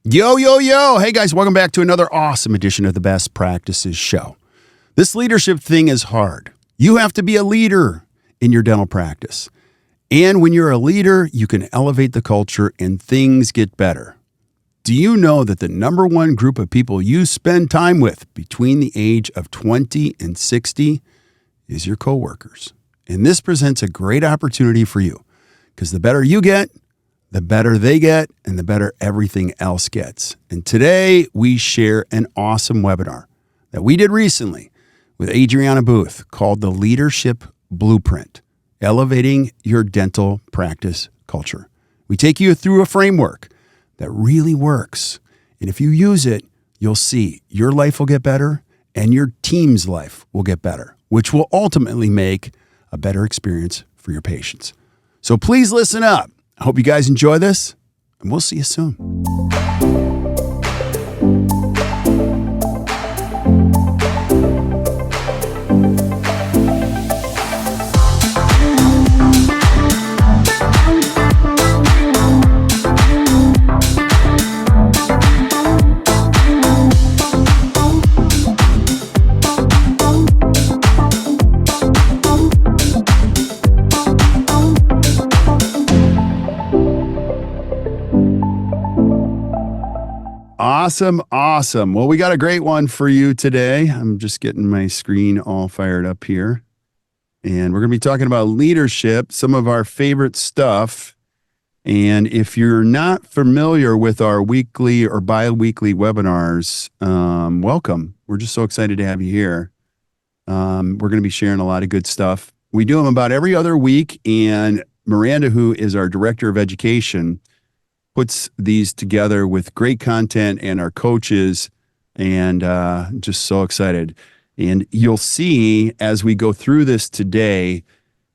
Yo, yo, yo. Hey, guys, welcome back to another awesome edition of the Best Practices Show. This leadership thing is hard. You have to be a leader in your dental practice. And when you're a leader, you can elevate the culture and things get better. Do you know that the number one group of people you spend time with between the age of 20 and 60 is your coworkers? And this presents a great opportunity for you because the better you get, the better they get, and the better everything else gets. And today we share an awesome webinar that we did recently with Adriana Booth called The Leadership Blueprint, Elevating Your Dental Practice Culture. We take you through a framework that really works. And if you use it, you'll see your life will get better and your team's life will get better, which will ultimately make a better experience for your patients. So please listen up. I hope you guys enjoy this, and we'll see you soon. Awesome. Well, we got a great one for you today. I'm just getting my screen all fired up here. And we're going to be talking about leadership, some of our favorite stuff. And if you're not familiar with our weekly or bi-weekly webinars, welcome. We're just so excited to have you here. We're going to be sharing a lot of good stuff. We do them about every other week. And Miranda, who is our director of education, puts these together with great content and our coaches, and just so excited. And you'll see as we go through this today,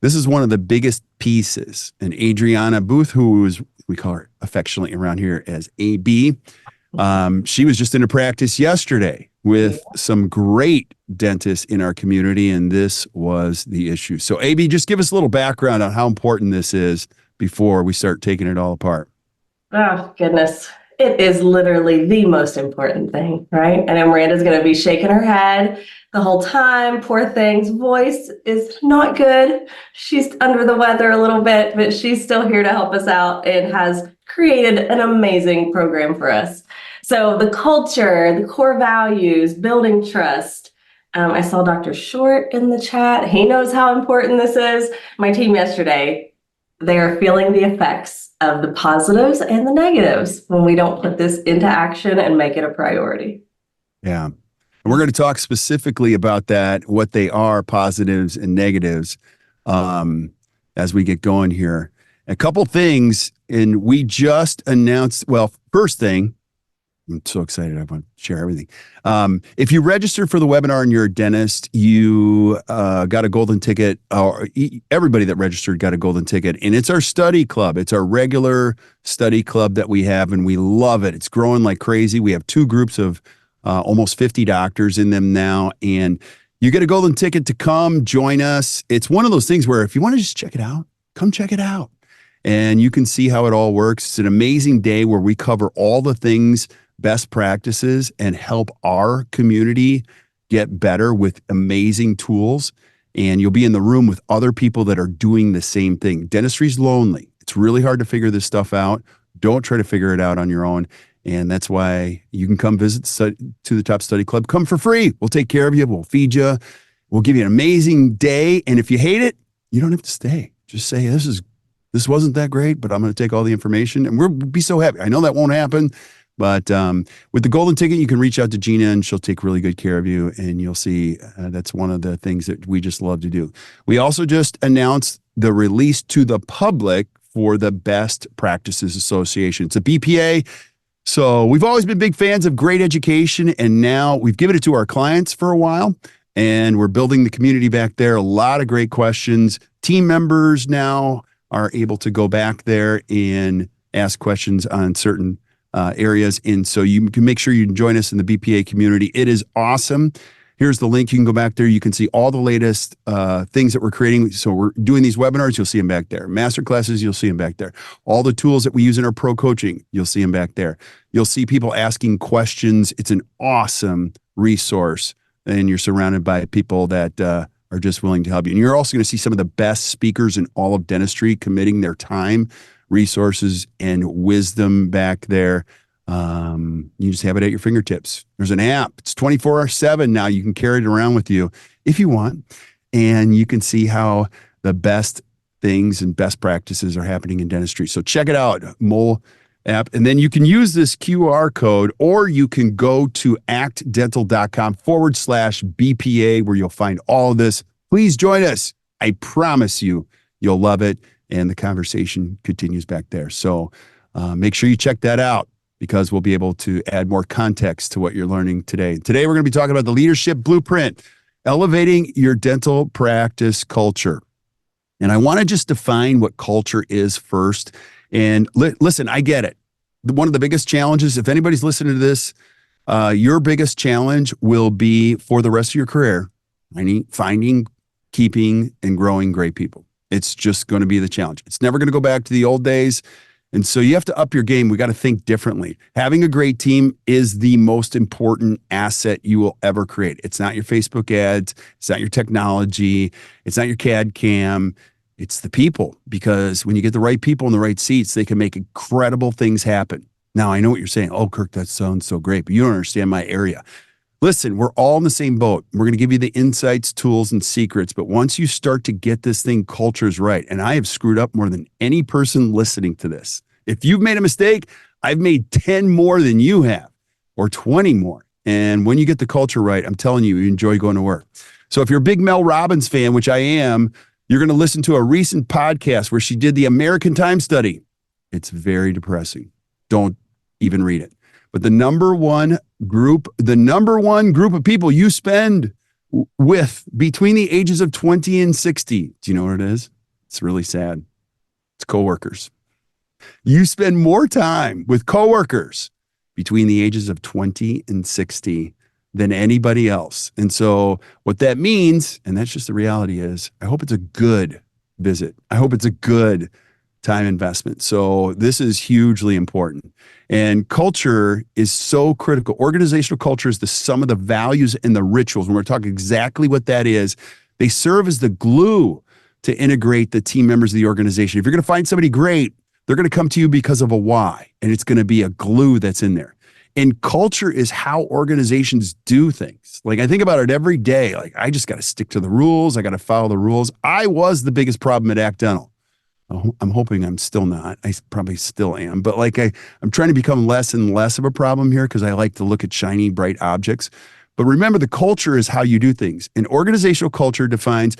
this is one of the biggest pieces. And Adriana Booth, who is, we call her affectionately around here as AB, she was just in a practice yesterday with some great dentists in our community, and this was the issue. So AB, just give us a little background on how important this is before we start taking it all apart. Oh, goodness. It is literally the most important thing, right? And Miranda's going to be shaking her head the whole time. Poor thing's voice is not good. She's under the weather a little bit, but she's still here to help us out and has created an amazing program for us. So the culture, the core values, building trust. I saw Dr. Short in the chat. He knows how important this is. My team yesterday, they are feeling the effects of the positives and the negatives when we don't put this into action and make it a priority. Yeah. And we're going to talk specifically about that, what they are, positives and negatives, as we get going here. A couple things, and we just announced, well, first thing, I'm so excited. I want to share everything. If you registered for the webinar and you're a dentist, you got a golden ticket, or everybody that registered got a golden ticket. And it's our study club. It's our regular study club that we have, and we love it. It's growing like crazy. We have two groups of almost 50 doctors in them now. And you get a golden ticket to come join us. It's one of those things where if you want to just check it out, come check it out. And you can see how it all works. It's an amazing day where we cover all the things, best practices, and help our community get better with amazing tools. And you'll be in the room with other people that are doing the same thing. Dentistry's lonely. It's really hard to figure this stuff out. Don't try to figure it out on your own. And that's why you can come visit To the Top Study Club. Come for free. We'll take care of you. We'll feed you. We'll give you an amazing day. And if you hate it, you don't have to stay. Just say, this wasn't that great, but I'm going to take all the information and we'll be so happy. I know that won't happen. But with the golden ticket, you can reach out to Gina and she'll take really good care of you. And you'll see that's one of the things that we just love to do. We also just announced the release to the public for the Best Practices Association. It's a BPA. So we've always been big fans of great education. And now we've given it to our clients for a while. And we're building the community back there. A lot of great questions. Team members now are able to go back there and ask questions on certain areas. And so you can make sure you can join us in the BPA community. It is awesome. Here's the link. You can go back there. You can see all the latest things that we're creating. So we're doing these webinars. You'll see them back there. Master classes, you'll see them back there. All the tools that we use in our pro coaching, you'll see them back there. You'll see people asking questions. It's an awesome resource. And you're surrounded by people that are just willing to help you. And you're also going to see some of the best speakers in all of dentistry committing their time, resources, and wisdom back there. You just have it at your fingertips. There's an app. It's 24/7 now. You can carry it around with you if you want. And you can see how the best things and best practices are happening in dentistry. So check it out, Mole app. And then you can use this QR code, or you can go to actdental.com/BPA, where you'll find all of this. Please join us. I promise you, you'll love it. And the conversation continues back there. So make sure you check that out, because we'll be able to add more context to what you're learning today. Today, we're going to be talking about the leadership blueprint, elevating your dental practice culture. And I want to just define what culture is first. And listen, I get it. One of the biggest challenges, if anybody's listening to this, your biggest challenge will be for the rest of your career, finding, keeping, and growing great people. It's just going to be the challenge. It's never going to go back to the old days. And so you have to up your game. We got to think differently. Having a great team is the most important asset you will ever create. It's not your Facebook ads. It's not your technology. It's not your CAD cam. It's the people, because when you get the right people in the right seats, they can make incredible things happen. Now, I know what you're saying. Oh, Kirk, that sounds so great, but you don't understand my area. Listen, we're all in the same boat. We're going to give you the insights, tools, and secrets. But once you start to get this thing, culture's right. And I have screwed up more than any person listening to this. If you've made a mistake, I've made 10 more than you have, or 20 more. And when you get the culture right, I'm telling you, you enjoy going to work. So if you're a big Mel Robbins fan, which I am, you're going to listen to a recent podcast where she did the American Time study. It's very depressing. Don't even read it. But the number one group of people you spend with between the ages of 20 and 60, do you know what it is? It's really sad. It's coworkers. You spend more time with coworkers between the ages of 20 and 60 than anybody else. And so what that means, and that's just the reality, is I hope it's a good visit. I hope it's a good time investment. So this is hugely important. And culture is so critical. Organizational culture is the sum of the values and the rituals. When we're talking exactly what that is, they serve as the glue to integrate the team members of the organization. If you're going to find somebody great, they're going to come to you because of a why, and it's going to be a glue that's in there. And culture is how organizations do things. Like, I think about it every day. Like, I just got to stick to the rules. I got to follow the rules. I was the biggest problem at Act Dental. I'm hoping I'm still not. I probably still am. But like, I'm trying to become less and less of a problem here, because I like to look at shiny, bright objects. But remember, the culture is how you do things. And organizational culture defines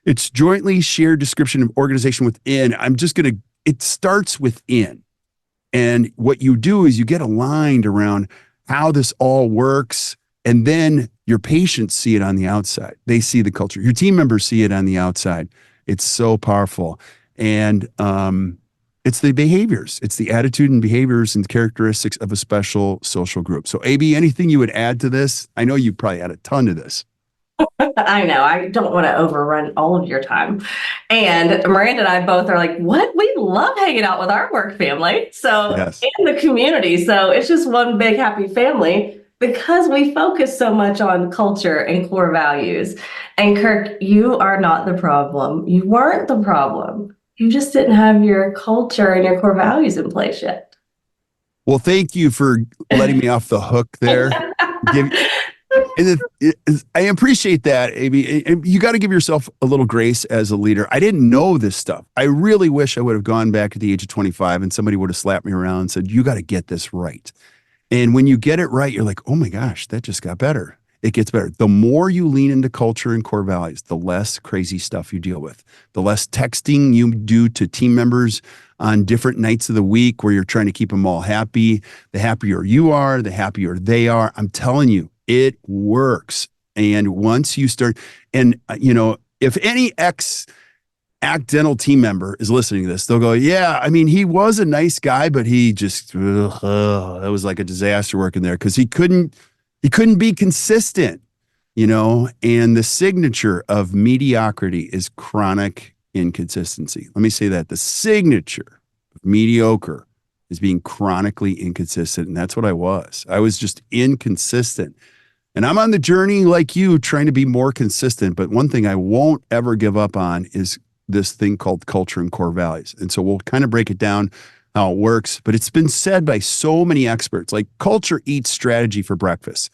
its jointly shared description of organization within. It starts within. And what you do is you get aligned around how this all works. And then your patients see it on the outside. They see the culture. Your team members see it on the outside. It's so powerful. And it's the behaviors. It's the attitude and behaviors and characteristics of a special social group. So, AB, anything you would add to this? I know you probably add a ton to this. I know. I don't want to overrun all of your time. And Miranda and I both are like, what? We love hanging out with our work family. So, Yes. in the community. So it's just one big happy family, because we focus so much on culture and core values. And Kirk, you are not the problem. You weren't the problem. You just didn't have your culture and your core values in place yet. Well, thank you for letting me off the hook there. I appreciate that, AB. You got to give yourself a little grace as a leader. I didn't know this stuff. I really wish I would have gone back at the age of 25 and somebody would have slapped me around and said, you got to get this right. And when you get it right, you're like, oh my gosh, that just got better. It gets better. The more you lean into culture and core values, the less crazy stuff you deal with, the less texting you do to team members on different nights of the week where you're trying to keep them all happy. The happier you are, the happier they are. I'm telling you, it works. And once you start, and if any Act Dental team member is listening to this, they'll go, yeah, I mean, he was a nice guy, but he just, that was like a disaster working there, because he couldn't be consistent. and the signature of mediocrity is chronic inconsistency. Let me say that. The signature of mediocre is being chronically inconsistent. And that's what I was. I was just inconsistent. And I'm on the journey like you, trying to be more consistent. But one thing I won't ever give up on is this thing called culture and core values. And so we'll kind of break it down how it works. But it's been said by so many experts, like culture eats strategy for breakfast.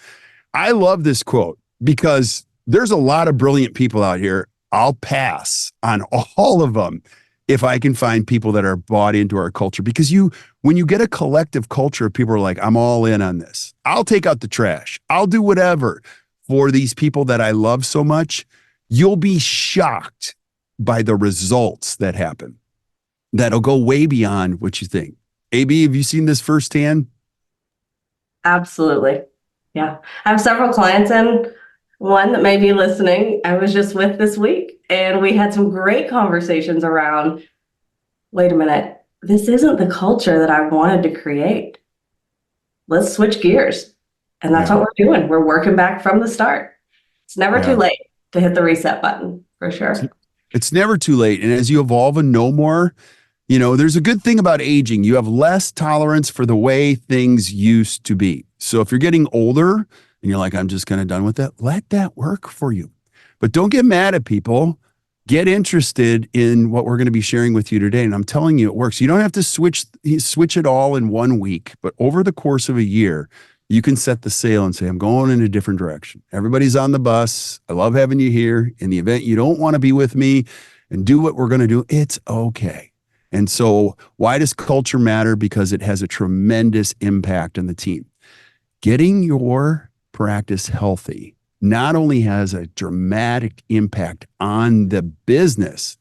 I love this quote because there's a lot of brilliant people out here. I'll pass on all of them if I can find people that are bought into our culture. Because when you get a collective culture of people who are like, I'm all in on this. I'll take out the trash. I'll do whatever for these people that I love so much. You'll be shocked by the results that happen. That'll go way beyond what you think. AB, have you seen this firsthand? Absolutely. Yeah. I have several clients, and one that may be listening, I was just with this week, and we had some great conversations around, wait a minute, this isn't the culture that I wanted to create. Let's switch gears. And that's what we're doing. We're working back from the start. It's never too late to hit the reset button, for sure. It's never too late. And as you evolve and know more, there's a good thing about aging. You have less tolerance for the way things used to be. So if you're getting older and you're like, I'm just kind of done with that, let that work for you. But don't get mad at people. Get interested in what we're going to be sharing with you today. And I'm telling you, it works. You don't have to switch it all in 1 week, but over the course of a year, you can set the sail and say, I'm going in a different direction. Everybody's on the bus. I love having you here. In the event you don't want to be with me and do what we're going to do, it's okay. And so why does culture matter? Because it has a tremendous impact on the team. Getting your practice healthy not only has a dramatic impact on the business,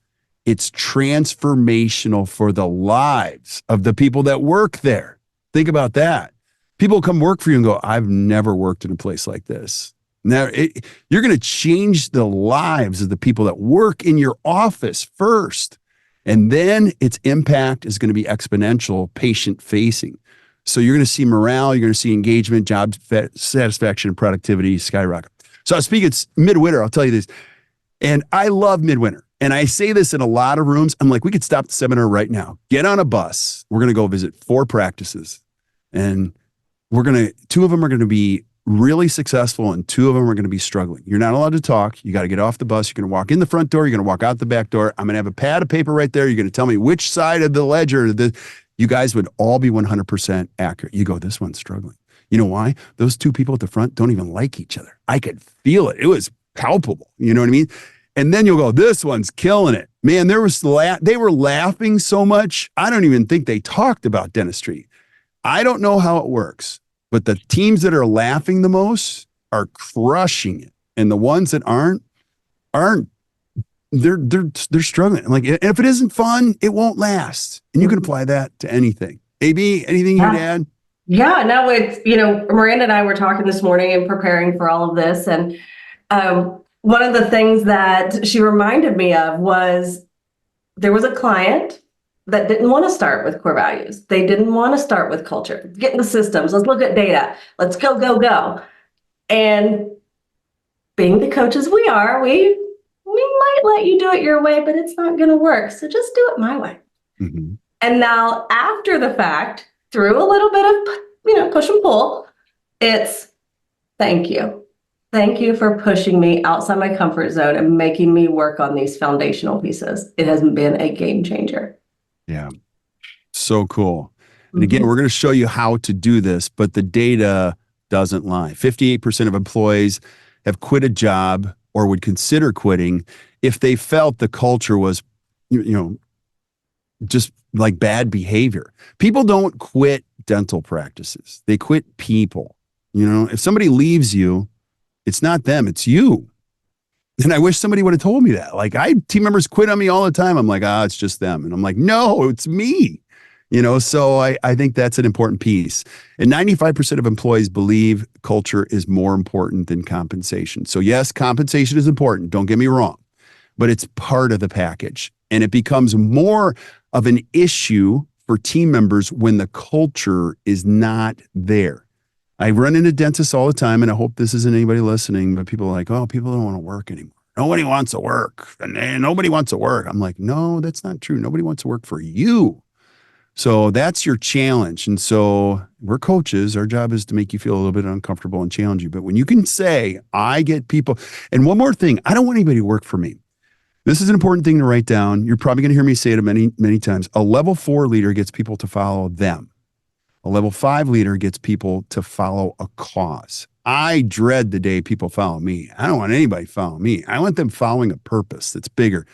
it's transformational for the lives of the people that work there. Think about that. People come work for you and go, I've never worked in a place like this. Now, you're going to change the lives of the people that work in your office first. And then its impact is going to be exponential, patient-facing. So you're going to see morale, you're going to see engagement, job satisfaction, and productivity skyrocket. So I speak, it's midwinter, I'll tell you this. And I love midwinter. And I say this in a lot of rooms. I'm like, we could stop the seminar right now. Get on a bus. We're going to go visit 4 practices. And 2 of them are going to be really successful and 2 of them are going to be struggling. You're not allowed to talk. You got to get off the bus. You're going to walk in the front door. You're going to walk out the back door. I'm going to have a pad of paper right there. You're going to tell me which side of the ledger. You guys would all be 100% accurate. You go, this one's struggling. You know why? Those 2 people at the front don't even like each other. I could feel it. It was palpable. You know what I mean? And then you'll go, this one's killing it. Man, they were laughing so much. I don't even think they talked about dentistry. I don't know how it works, but the teams that are laughing the most are crushing it. And the ones that aren't, they're struggling. Like, if it isn't fun, it won't last. And you can apply that to anything. AB, anything you'd add? Yeah, no, it's, Miranda and I were talking this morning and preparing for all of this. And one of the things that she reminded me of was there was a client that didn't want to start with core values. They didn't want to start with culture. Get in the systems. Let's look at data. Let's go, go, go. And being the coaches we are, we might let you do it your way, but it's not going to work. So just do it my way. Mm-hmm. And now after the fact, through a little bit of, push and pull, it's thank you. Thank you for pushing me outside my comfort zone and making me work on these foundational pieces. It has been a game changer. Yeah. So cool. And again, we're going to show you how to do this, but the data doesn't lie. 58% of employees have quit a job or would consider quitting if they felt the culture was, just like bad behavior. People don't quit dental practices. They quit people. If somebody leaves you, it's not them, it's you. And I wish somebody would have told me that. Like, team members quit on me all the time. I'm like, it's just them. And I'm like, no, it's me. So I think that's an important piece. And 95% of employees believe culture is more important than compensation. So yes, compensation is important. Don't get me wrong, but it's part of the package. And it becomes more of an issue for team members when the culture is not there. I run into dentists all the time, and I hope this isn't anybody listening, but people are like, oh, people don't want to work anymore. Nobody wants to work. And nobody wants to work. I'm like, no, that's not true. Nobody wants to work for you. So that's your challenge. And so we're coaches. Our job is to make you feel a little bit uncomfortable and challenge you. But when you can say, I get people, and one more thing, I don't want anybody to work for me. This is an important thing to write down. You're probably going to hear me say it many, many times. A level 4 leader gets people to follow them. A level 5 leader gets people to follow a cause. I dread the day people follow me. I don't want anybody to follow me. I want them following a purpose that's bigger.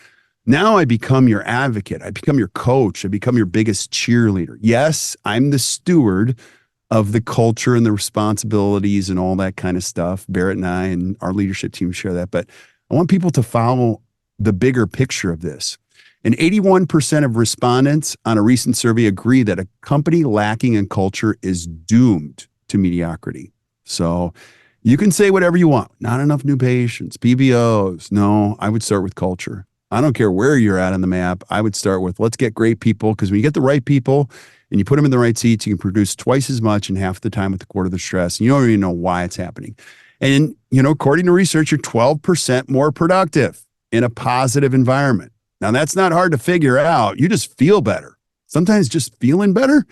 Now I become your advocate. I become your coach. I become your biggest cheerleader. Yes, I'm the steward of the culture and the responsibilities and all that kind of stuff. Barrett and I and our leadership team share that. But I want people to follow the bigger picture of this. And 81% of respondents on a recent survey agree that a company lacking in culture is doomed to mediocrity. So you can say whatever you want. Not enough new patients, PBOs. No, I would start with culture. I don't care where you're at on the map. I would start with, let's get great people, because when you get the right people and you put them in the right seats, you can produce twice as much in half the time with a quarter of the stress. And you don't even know why it's happening. And, according to research, you're 12% more productive in a positive environment. Now, that's not hard to figure out. You just feel better. Sometimes just feeling better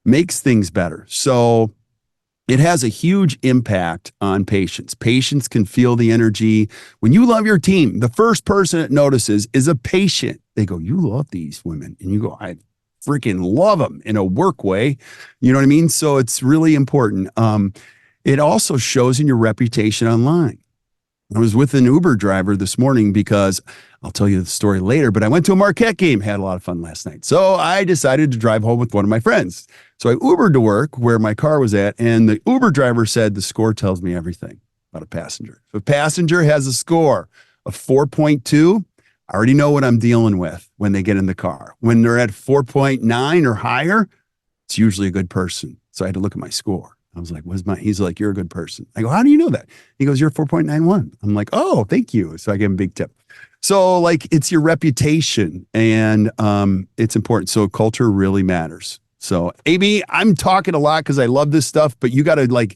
makes things better. So it has a huge impact on patients. Patients can feel the energy. When you love your team, the first person it notices is a patient. They go, you love these women. And you go, I freaking love them in a work way. You know what I mean? So it's really important. It also shows in your reputation online. I was with an Uber driver this morning because I'll tell you the story later, but I went to a Marquette game, had a lot of fun last night. So I decided to drive home with one of my friends. So I Ubered to work where my car was at, and the Uber driver said, the score tells me everything about a passenger. If a passenger has a score of 4.2, I already know what I'm dealing with when they get in the car. When they're at 4.9 or higher, it's usually a good person. So I had to look at my score. I was like, he's like, you're a good person. I go, how do you know that? He goes, you're 4.91. I'm like, oh, thank you. So I gave him a big tip. So it's your reputation, and it's important. So culture really matters. So Amy, I'm talking a lot because I love this stuff, but you got to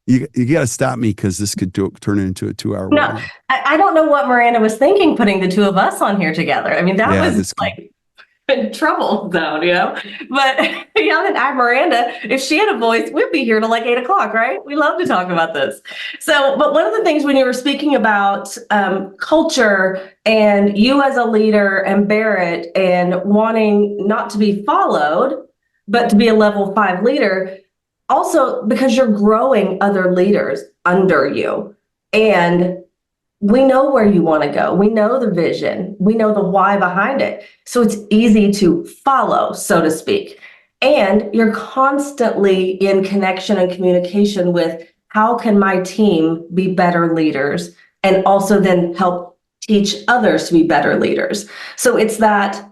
you got to stop me because this could turn into a 2-hour. No, I don't know what Miranda was thinking putting the two of us on here together. I mean, that was in trouble zone, But and I, Miranda, if she had a voice, we'd be here till 8:00, right? We love to talk about this. So, but one of the things when you were speaking about culture and you as a leader and Barrett and wanting not to be followed, but to be a level 5 leader, also because you're growing other leaders under you. And we know where you want to go. We know the vision. We know the why behind it. So it's easy to follow, so to speak. And you're constantly in connection and communication with how can my team be better leaders, and also then help teach others to be better leaders. So it's that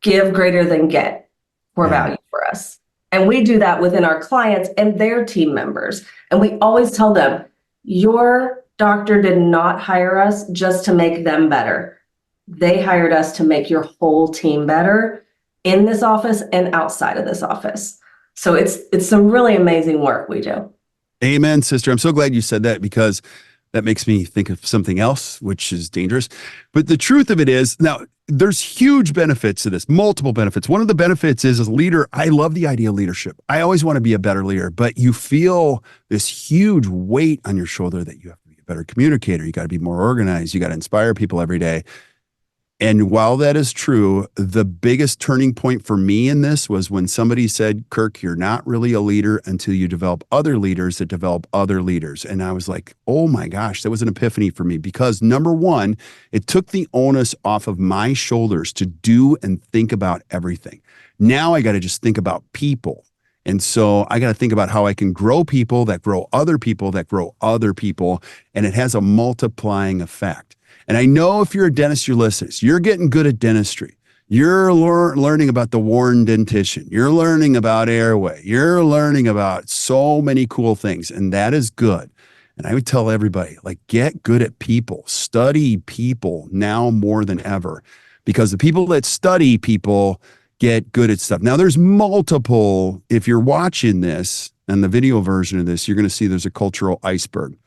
give greater than get core value for us. And we do that within our clients and their team members. And we always tell them, your doctor did not hire us just to make them better. They hired us to make your whole team better in this office and outside of this office. So it's some really amazing work we do. Amen, sister. I'm so glad you said that, because that makes me think of something else, which is dangerous. But the truth of it is, now, there's huge benefits to this, multiple benefits. One of the benefits is, as a leader, I love the idea of leadership. I always want to be a better leader, but you feel this huge weight on your shoulder that you have to be a better communicator. You got to be more organized. You got to inspire people every day. And while that is true, the biggest turning point for me in this was when somebody said, Kirk, you're not really a leader until you develop other leaders that develop other leaders. And I was like, oh my gosh, that was an epiphany for me, because number one, it took the onus off of my shoulders to do and think about everything. Now I got to just think about people. And so I got to think about how I can grow people that grow other people that grow other people. And it has a multiplying effect. And I know if you're a dentist, you're listening, you're getting good at dentistry. You're learning about the worn dentition. You're learning about airway. You're learning about so many cool things. And that is good. And I would tell everybody, get good at people. Study people now more than ever. Because the people that study people get good at stuff. Now, there's multiple, if you're watching this, and the video version of this, you're going to see there's a cultural iceberg.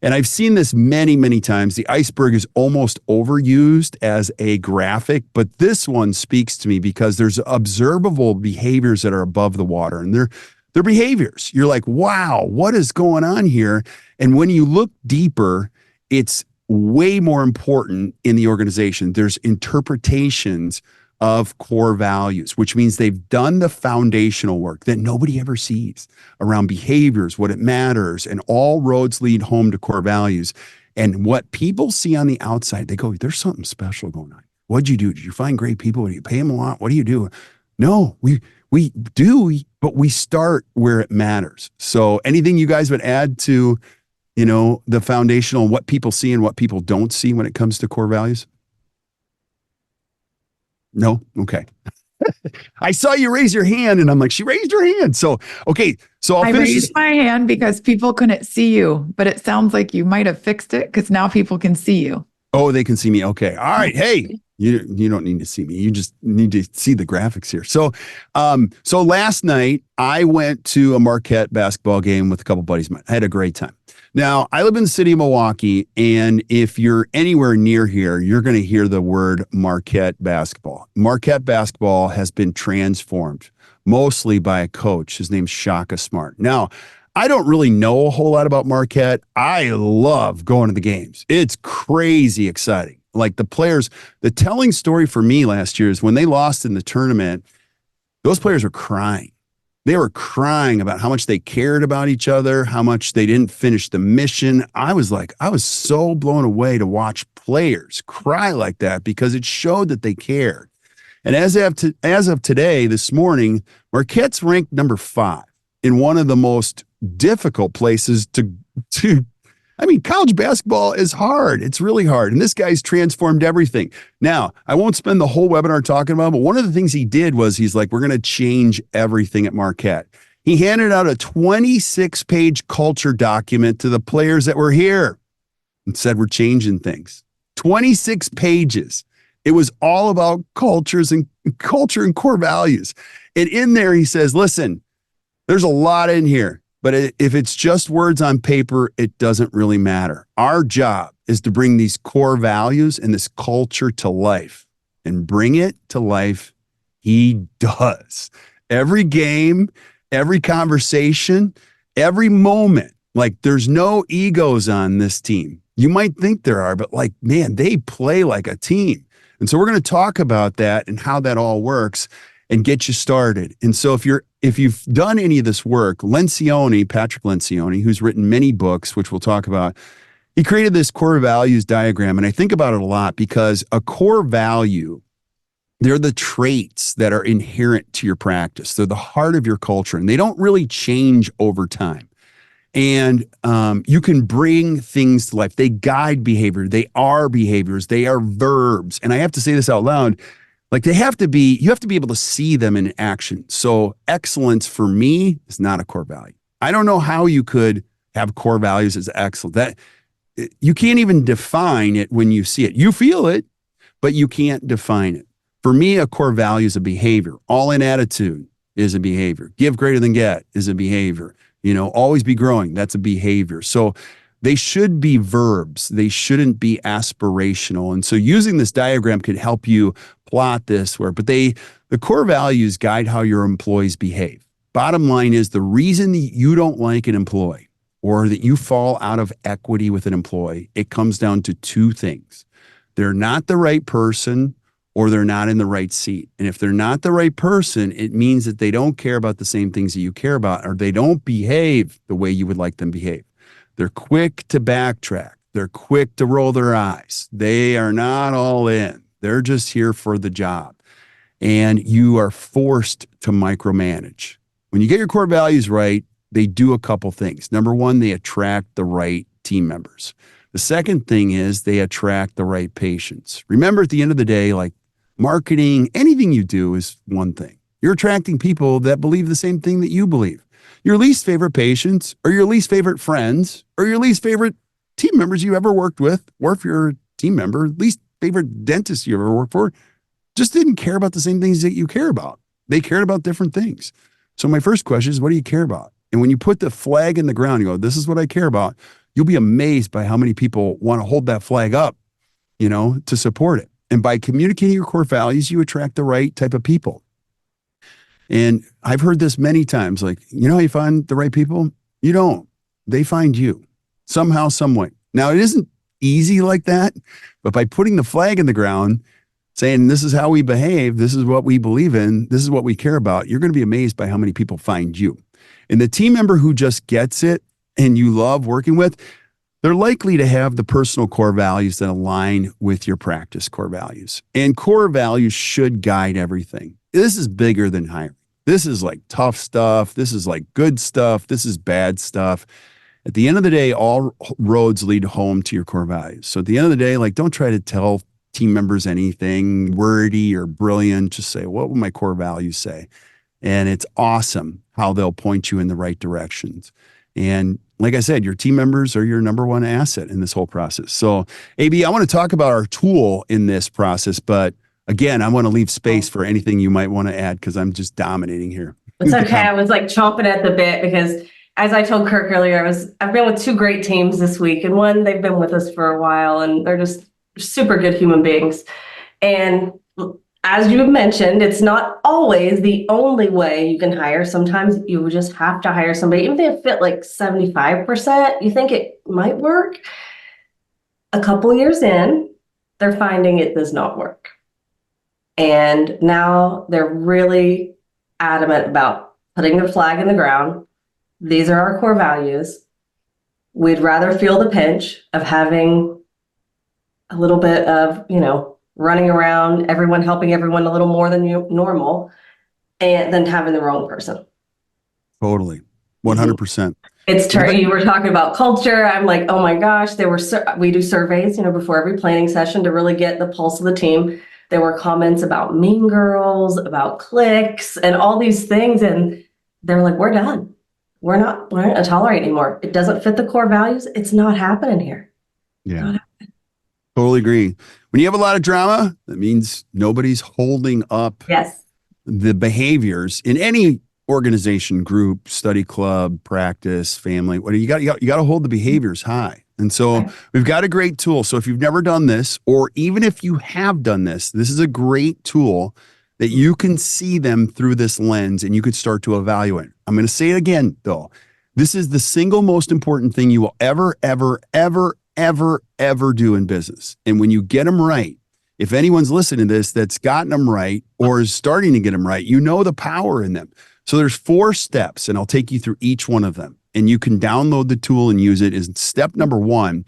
And I've seen this many, many times. The iceberg is almost overused as a graphic, but this one speaks to me because there's observable behaviors that are above the water, and they're behaviors. You're like, wow, what is going on here? And when you look deeper, it's way more important in the organization. There's interpretations of core values, which means they've done the foundational work that nobody ever sees around behaviors, what it matters, and all roads lead home to core values. And what people see on the outside, they go, there's something special going on. What'd you do? Did you find great people? Do you pay them a lot? What do you do? No, we do, but we start where it matters. So anything you guys would add to, the foundational, what people see and what people don't see when it comes to core values? No? Okay. I saw you raise your hand and I'm like, she raised her hand. So, okay. So I raised my hand because people couldn't see you, but it sounds like you might have fixed it because now people can see you. Oh, they can see me. Okay. All right. Hey, you don't need to see me. You just need to see the graphics here. So last night I went to a Marquette basketball game with a couple buddies of mine. I had a great time. Now, I live in the city of Milwaukee, and if you're anywhere near here, you're going to hear the word Marquette basketball. Marquette basketball has been transformed mostly by a coach. His name's Shaka Smart. Now, I don't really know a whole lot about Marquette. I love going to the games. It's crazy exciting. Like the players, the telling story for me last year is when they lost in the tournament, those players were crying. They were crying about how much they cared about each other, how much they didn't finish the mission. I was so blown away to watch players cry like that because it showed that they cared. And as of today, this morning, Marquette's ranked number 5 in one of the most difficult places to college basketball is hard. It's really hard. And this guy's transformed everything. Now, I won't spend the whole webinar talking about it, but one of the things he did was he's like, we're going to change everything at Marquette. He handed out a 26-page culture document to the players that were here and said, we're changing things. 26 pages. It was all about culture and core values. And in there, he says, listen, there's a lot in here. But if it's just words on paper, it doesn't really matter. Our job is to bring these core values and this culture to life. And bring it to life, he does. Every game, every conversation, every moment. Like there's no egos on this team. You might think there are, but man, they play like a team. And so we're going to talk about that and how that all works and get you started. And so if you've done any of this work, Patrick Lencioni, who's written many books, which we'll talk about, he created this core values diagram. And I think about it a lot because a core value, they're the traits that are inherent to your practice. They're the heart of your culture, and they don't really change over time. And you can bring things to life. They guide behavior. They are behaviors. They are verbs. And I have to say this out loud. You have to be able to see them in action. So excellence for me is not a core value. I don't know how you could have core values as excellent. That you can't even define it when you see it. You feel it, but you can't define it. For me, a core value is a behavior. All in attitude is a behavior. Give greater than get is a behavior. Always be growing. That's a behavior. So they should be verbs. They shouldn't be aspirational. And so using this diagram could help you plot this but the core values guide how your employees behave. Bottom line is the reason that you don't like an employee or that you fall out of equity with an employee, it comes down to 2 things. They're not the right person or they're not in the right seat. And if they're not the right person, it means that they don't care about the same things that you care about, or they don't behave the way you would like them to behave. They're quick to backtrack. They're quick to roll their eyes. They are not all in. They're just here for the job. And you are forced to micromanage. When you get your core values right, they do a couple things. Number 1, they attract the right team members. The second thing is they attract the right patients. Remember, at the end of the day, marketing, anything you do is one thing. You're attracting people that believe the same thing that you believe. Your least favorite patients or your least favorite friends or your least favorite team members you ever worked with, or if you're a team member, least favorite dentist you ever worked for, just didn't care about the same things that you care about. They cared about different things. So my first question is, what do you care about? And when you put the flag in the ground, you go, this is what I care about. You'll be amazed by how many people want to hold that flag up, to support it. And by communicating your core values, you attract the right type of people. And I've heard this many times, like, how you find the right people? You don't. They find you somehow, some way. Now, it isn't easy like that, but by putting the flag in the ground, saying this is how we behave, this is what we believe in, this is what we care about, you're going to be amazed by how many people find you. And the team member who just gets it and you love working with, they're likely to have the personal core values that align with your practice core values. And core values should guide everything. This is bigger than hiring. This is like tough stuff. This is like good stuff. This is bad stuff. At the end of the day, all roads lead home to your core values. So at the end of the day, like, don't try to tell team members anything wordy or brilliant. Just say, what will my core values say? And it's awesome how they'll point you in the right directions. And like I said, your team members are your number one asset in this whole process. So AB, I want to talk about our tool in this process, but again, I want to leave space for anything you might want to add because I'm just dominating here. It's okay. I was like chomping at the bit because as I told Kirk earlier, I've been with two great teams this week, and one, they've been with us for a while and they're just super good human beings. And as you mentioned, it's not always the only way you can hire. Sometimes you would just have to hire somebody, even if they fit like 75%, you think it might work. A couple years in, they're finding it does not work. And now they're really adamant about putting the flag in the ground. These are our core values. We'd rather feel the pinch of having a little bit of, running around, everyone helping everyone a little more than normal, and then having the wrong person. Totally. 100%. It's you were talking about culture. I'm like, oh my gosh, we do surveys, before every planning session to really get the pulse of the team. There were comments about mean girls, about cliques, and all these things. And they're like, we're done. We're not going to tolerate anymore. It doesn't fit the core values. It's not happening here. Yeah. Totally agree. When you have a lot of drama, that means nobody's holding up the behaviors in any organization, group, study club, practice, family. What you got to hold the behaviors high. And so we've got a great tool. So if you've never done this, or even if you have done this, this is a great tool that you can see them through this lens and you could start to evaluate. I'm going to say it again, though. This is the single most important thing you will ever do in business. And when you get them right, if anyone's listening to this that's gotten them right or is starting to get them right, the power in them. So there's 4 steps, and I'll take you through each one of them. And you can download the tool and use it. Is step number 1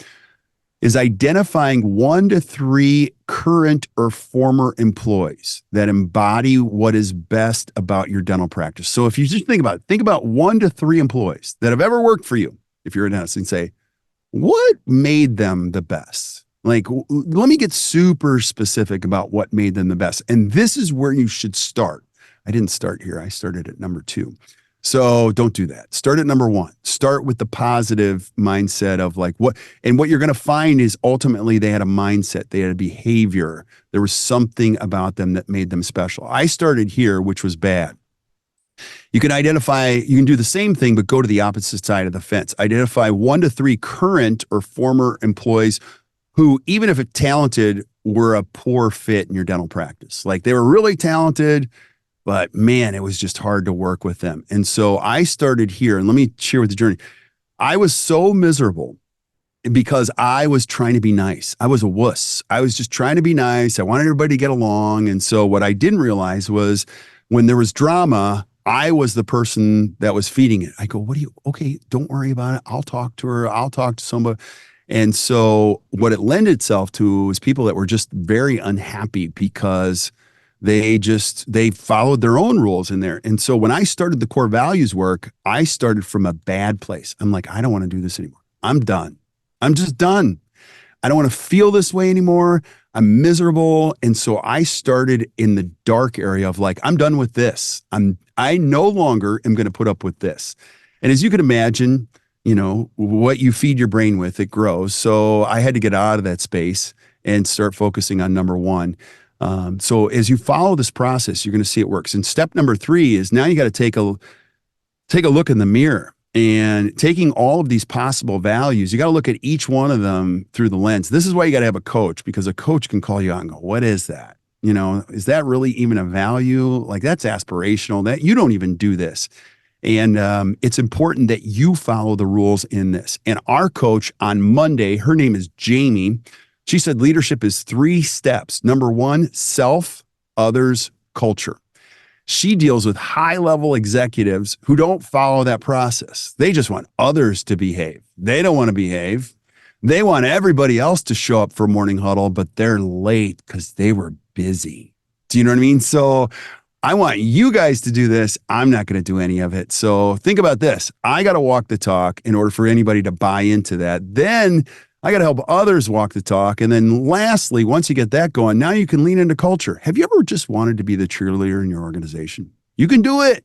is identifying 1 to 3 current or former employees that embody what is best about your dental practice. So if you just think about 1 to 3 employees that have ever worked for you, if you're a dentist, and say, what made them the best? Like, let me get super specific about what made them the best. And this is where you should start. I didn't start here. I started at number 2. So don't do that. Start at number 1. Start with the positive mindset of like what you're going to find is ultimately they had a mindset, they had a behavior. There was something about them that made them special. I started here, which was bad. You can do the same thing, but go to the opposite side of the fence. Identify 1 to 3 current or former employees who, even if talented, were a poor fit in your dental practice. Like they were really talented, but man, it was just hard to work with them. And so I started here, and let me share with the journey. I was so miserable because I was trying to be nice. I was a wuss. I was just trying to be nice. I wanted everybody to get along. And so what I didn't realize was when there was drama, I was the person that was feeding it. I go, okay, don't worry about it. I'll talk to her. I'll talk to somebody. And so what it lent itself to was people that were just very unhappy because they followed their own rules in there. And so when I started the core values work, I started from a bad place. I'm like, I don't want to do this anymore. I'm done. I'm just done. I don't want to feel this way anymore. I'm miserable. And so I started in the dark area of like, I'm done with this. I no longer am going to put up with this. And as you can imagine, what you feed your brain with, it grows. So I had to get out of that space and start focusing on number 1. So as you follow this process, you're going to see it works. And step number 3 is now you got to take a look in the mirror and taking all of these possible values, you got to look at each one of them through the lens. This is why you got to have a coach, because a coach can call you out and go, what is that? You know, is that really even a value? Like, that's aspirational. That you don't even do this. And it's important that you follow the rules in this. And our coach on Monday, her name is Jamie. She said leadership is 3 steps. Number 1, self, others, culture. She deals with high-level executives who don't follow that process. They just want others to behave. They don't want to behave. They want everybody else to show up for morning huddle, but they're late because they were busy. Do you know what I mean? So I want you guys to do this. I'm not going to do any of it. So think about this. I got to walk the talk in order for anybody to buy into that. Then I got to help others walk the talk. And then lastly, once you get that going, now you can lean into culture. Have you ever just wanted to be the cheerleader in your organization? You can do it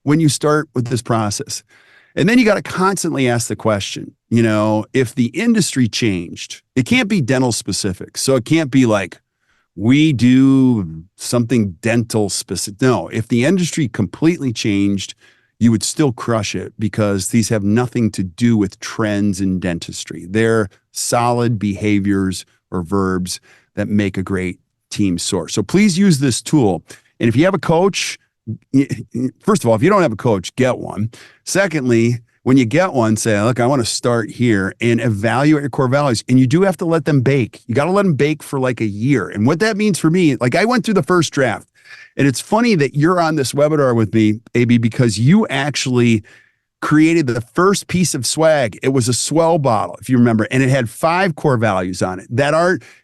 when you start with this process. And then you got to constantly ask the question, you know, if the industry changed, it can't be dental specific. So it can't be like, we do something dental specific. No, if the industry completely changed, you would still crush it, because these have nothing to do with trends in dentistry. They're solid behaviors or verbs that make a great team source. So please use this tool. And if you have a coach, first of all, if you don't have a coach, get one. Secondly, when you get one, say, look, I want to start here, and evaluate your core values. And you do have to let them bake. You got to let them bake for like a year. And what that means for me, like I went through the first draft, and it's funny that you're on this webinar with me, AB, because you actually created the first piece of swag. It was a swell bottle, if you remember, and it had 5 core values on it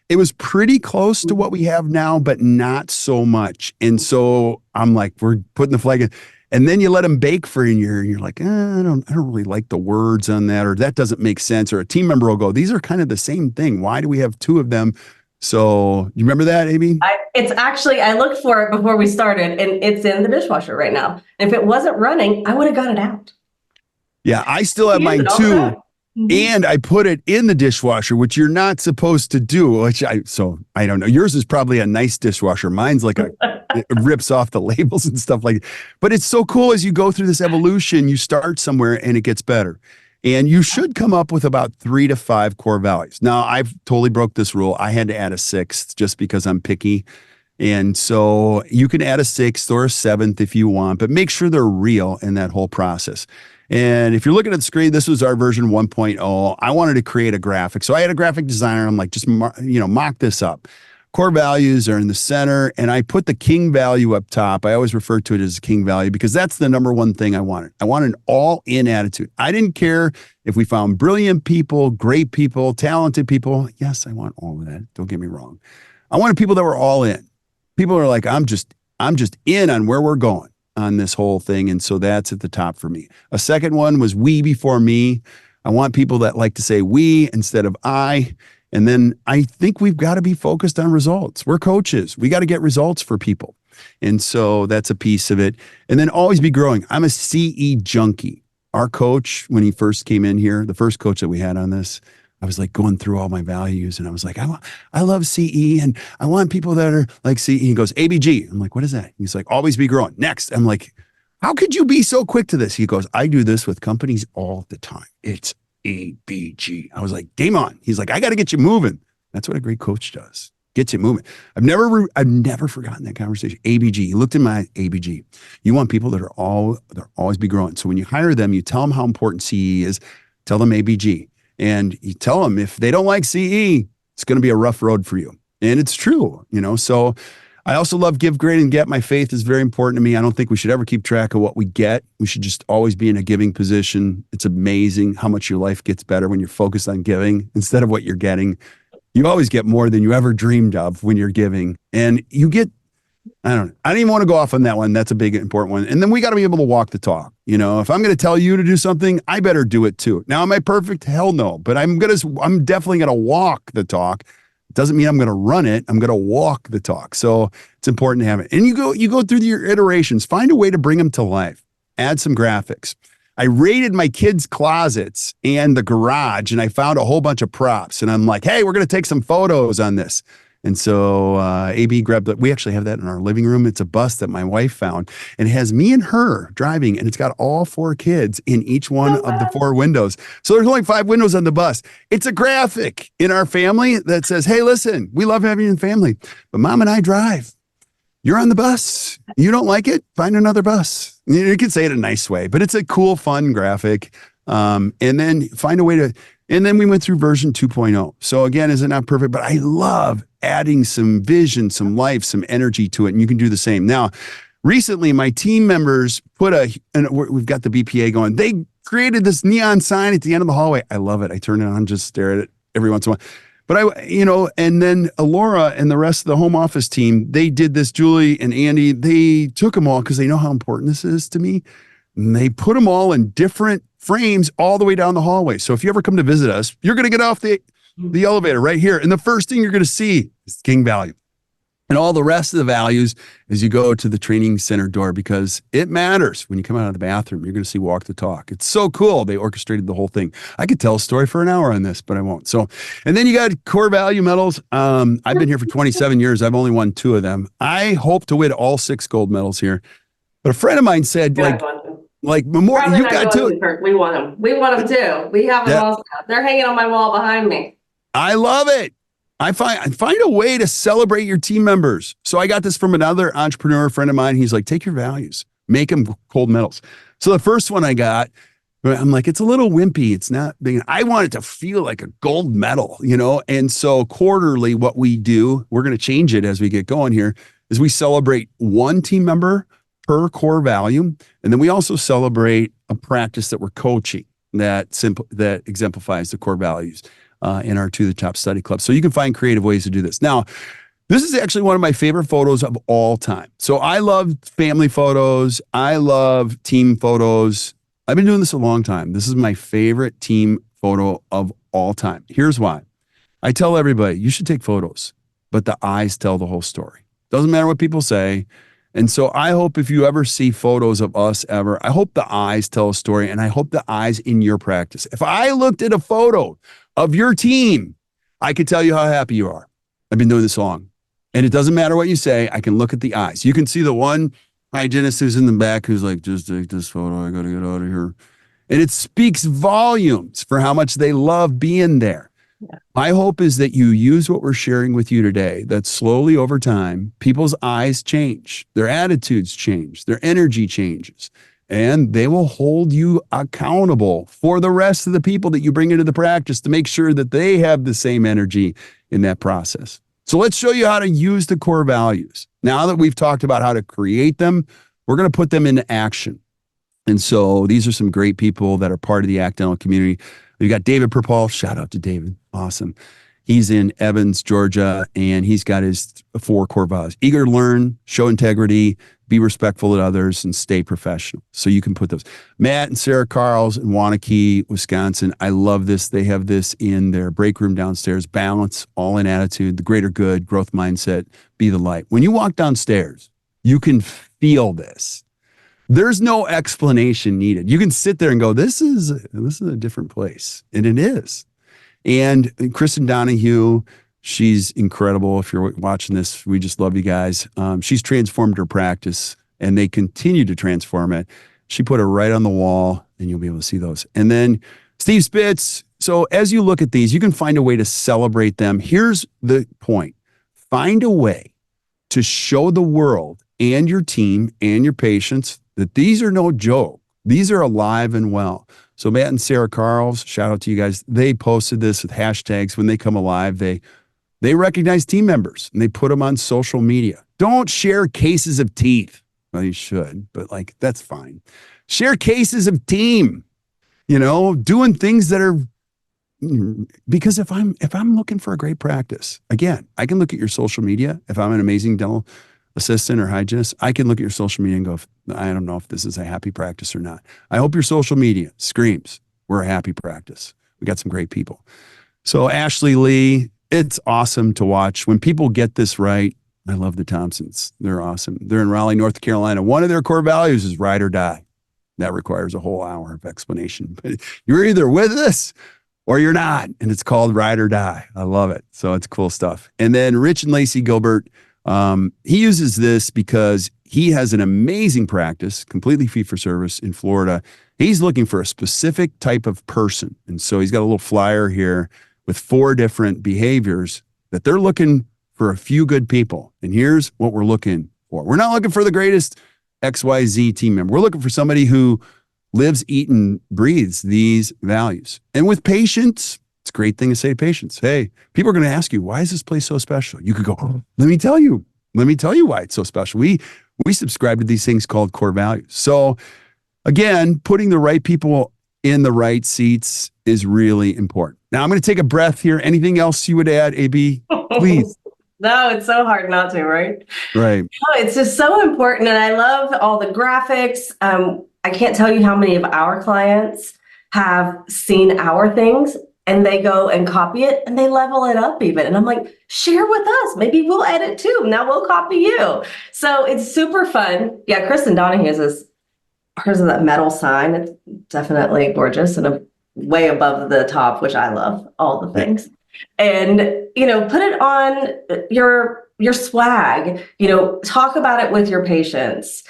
it was pretty close to what we have now, but not so much. And so I'm like, we're putting the flag in. And then you let them bake for a year, and you're like, I don't really like the words on that, or that doesn't make sense. Or a team member will go, these are kind of the same thing. Why do we have 2 of them? So you remember that, Amy? It's actually, I looked for it before we started, and it's in the dishwasher right now. And if it wasn't running, I would have got it out. Yeah, I still have mine too. And I put it in the dishwasher, which you're not supposed to do, so I don't know. Yours is probably a nice dishwasher. Mine's like it rips off the labels and stuff like that. But it's so cool as you go through this evolution, you start somewhere and it gets better. And you should come up with about 3 to 5 core values. Now, I've totally broke this rule. I had to add a 6th just because I'm picky. And so you can add a 6th or a 7th if you want, but make sure they're real in that whole process. And if you're looking at the screen, this was our version 1.0. I wanted to create a graphic. So I had a graphic designer. I'm like, just mock this up. Core values are in the center, and I put the king value up top. I always refer to it as king value because that's the number one thing I wanted. I wanted an all-in attitude. I didn't care if we found brilliant people, great people, talented people. Yes, I want all of that. Don't get me wrong. I wanted people that were all in. People are like, I'm just in on where we're going on this whole thing. And so that's at the top for me. A second one was we before me. I want people that like to say we instead of I. And then I think we've got to be focused on results. We're coaches. We got to get results for people. And so that's a piece of it. And then always be growing. I'm a CE junkie. Our coach, when he first came in here, the first coach that we had on this, I was like going through all my values and I was like, I love CE and I want people that are like CE. He goes, ABG. I'm like, what is that? He's like, always be growing. Next. I'm like, how could you be so quick to this? He goes, I do this with companies all the time. It's ABG. I was like, game on. He's like, I got to get you moving. That's what a great coach does. Gets you moving. I've never forgotten that conversation. ABG. He looked in my ABG. You want people that they're always be growing. So when you hire them, you tell them how important CE is. Tell them ABG. And you tell them if they don't like CE, it's going to be a rough road for you. And it's true, So I also love give, grade, and get. My faith is very important to me. I don't think we should ever keep track of what we get. We should just always be in a giving position. It's amazing how much your life gets better when you're focused on giving instead of what you're getting. You always get more than you ever dreamed of when you're giving. And you get, I don't even want to go off on that one. That's a big, important one. And then we got to be able to walk the talk. If I'm going to tell you to do something, I better do it too. Now, am I perfect? Hell no. But I'm definitely going to walk the talk. It doesn't mean I'm going to run it. I'm going to walk the talk. So it's important to have it. And you go through your iterations, find a way to bring them to life, add some graphics. I raided my kids' closets and the garage, and I found a whole bunch of props. And I'm like, hey, we're going to take some photos on this. And so AB grabbed we actually have that in our living room. It's a bus that my wife found, and it has me and her driving, and it's got all 4 kids in each one of the 4 windows. So there's only 5 windows on the bus. It's a graphic in our family that says, hey, listen, we love having you in the family, but mom and I drive. You're on the bus. You don't like it? Find another bus. You can say it in a nice way, but it's a cool, fun graphic. And then find a way to, and then we went through version 2.0. So again, is it not perfect? But I love adding some vision, some life, some energy to it. And you can do the same. Now, recently, my team members and we've got the BPA going. They created this neon sign at the end of the hallway. I love it. I turn it on, just stare at it every once in a while. But and then Laura and the rest of the home office team, they did this, Julie and Andy, they took them all because they know how important this is to me. And they put them all in different frames all the way down the hallway. So if you ever come to visit us, you're going to get off the elevator right here. And the first thing you're going to see is King value. And all the rest of the values as you go to the training center door, because it matters. When you come out of the bathroom, you're going to see walk the talk. It's so cool. They orchestrated the whole thing. I could tell a story for an hour on this, but I won't. So, and then you got core value medals. I've been here for 27 years. I've only won 2 of them. I hope to win all 6 gold medals here. But a friend of mine said, like Memorial, you got to. We want them. We want them too. We have them all. They're hanging on my wall behind me. I love it. I find a way to celebrate your team members. So I got this from another entrepreneur friend of mine. He's like, take your values, make them gold medals. So the first one I got, I'm like, it's a little wimpy. It's not big. I want it to feel like a gold medal, And so quarterly, what we do, we're going to change it as we get going here, is we celebrate 1 team member per core value. And then we also celebrate a practice that we're coaching that exemplifies the core values. In our To the Top Study Club. So you can find creative ways to do this. Now, this is actually one of my favorite photos of all time. So I love family photos. I love team photos. I've been doing this a long time. This is my favorite team photo of all time. Here's why. I tell everybody, you should take photos, but the eyes tell the whole story. Doesn't matter what people say. And so I hope if you ever see photos of us ever, I hope the eyes tell a story, and I hope the eyes in your practice. If I looked at a photo of your team, I could tell you how happy you are. I've been doing this long. And it doesn't matter what you say. I can look at the eyes. You can see the one hygienist who's in the back who's like, just take this photo. I got to get out of here. And it speaks volumes for how much they love being there. Yeah. My hope is that you use what we're sharing with you today, that slowly over time, people's eyes change, their attitudes change, their energy changes. And they will hold you accountable for the rest of the people that you bring into the practice to make sure that they have the same energy in that process. So let's show you how to use the core values. Now that we've talked about how to create them, we're going to put them into action. And so these are some great people that are part of the Act Dental community. We've got David Perpall. Shout out to David. Awesome. He's in Evans, Georgia, and he's got his 4 core values. Eager to learn, show integrity, be respectful to others, and stay professional. So you can put those. Matt and Sarah Carls in Wanakee, Wisconsin. I love this. They have this in their break room downstairs. Balance, all in attitude, the greater good, growth mindset, be the light. When you walk downstairs, you can feel this. There's no explanation needed. You can sit there and go, this is a different place. And it is. And Kristen Donahue, she's incredible. If you're watching this, we just love you guys. She's transformed her practice, and they continue to transform it. She put it right on the wall, and you'll be able to see those. And then Steve Spitz. So as you look at these, you can find a way to celebrate them. Here's the point. Find a way to show the world and your team and your patients that these are no joke. These are alive and well. So Matt and Sarah Carls, shout out to you guys. They posted this with hashtags. When they come alive, they recognize team members and they put them on social media. Don't share cases of teeth. Well, you should, but that's fine. Share cases of team, doing things that are, because if I'm looking for a great practice, again, I can look at your social media. If I'm an amazing dental assistant or hygienist, I can look at your social media and go, I don't know if this is a happy practice or not. I hope your social media screams, we're a happy practice. We got some great people. So Ashley Lee, it's awesome to watch. When people get this right, I love the Thompsons. They're awesome. They're in Raleigh, North Carolina. One of their core values is ride or die. That requires a whole hour of explanation. But you're either with us or you're not. And it's called Ride or Die. I love it. So it's cool stuff. And then Rich and Lacey Gilbert, he uses this because he has an amazing practice, completely fee for service in Florida. He's looking for a specific type of person. And so he's got a little flyer here with 4 different behaviors that they're looking for a few good people. And here's what we're looking for. We're not looking for the greatest XYZ team member. We're looking for somebody who lives, eats, and breathes these values. And with patience, it's a great thing to say to patients. Hey, people are going to ask you, why is this place so special? You could go, let me tell you why it's so special. We subscribe to these things called core values. So again, putting the right people in the right seats is really important. Now I'm going to take a breath here. Anything else you would add, AB? Please. No, it's so hard not to, right? Right. No, it's just so important. And I love all the graphics. I can't tell you how many of our clients have seen our things and they go and copy it and they level it up even. And I'm like, share with us. Maybe we'll edit too. Now we'll copy you. So it's super fun. Yeah, Kristen Donahue hers is that metal sign. It's definitely gorgeous and way above the top, which I love, all the things. And, put it on your swag, talk about it with your patients.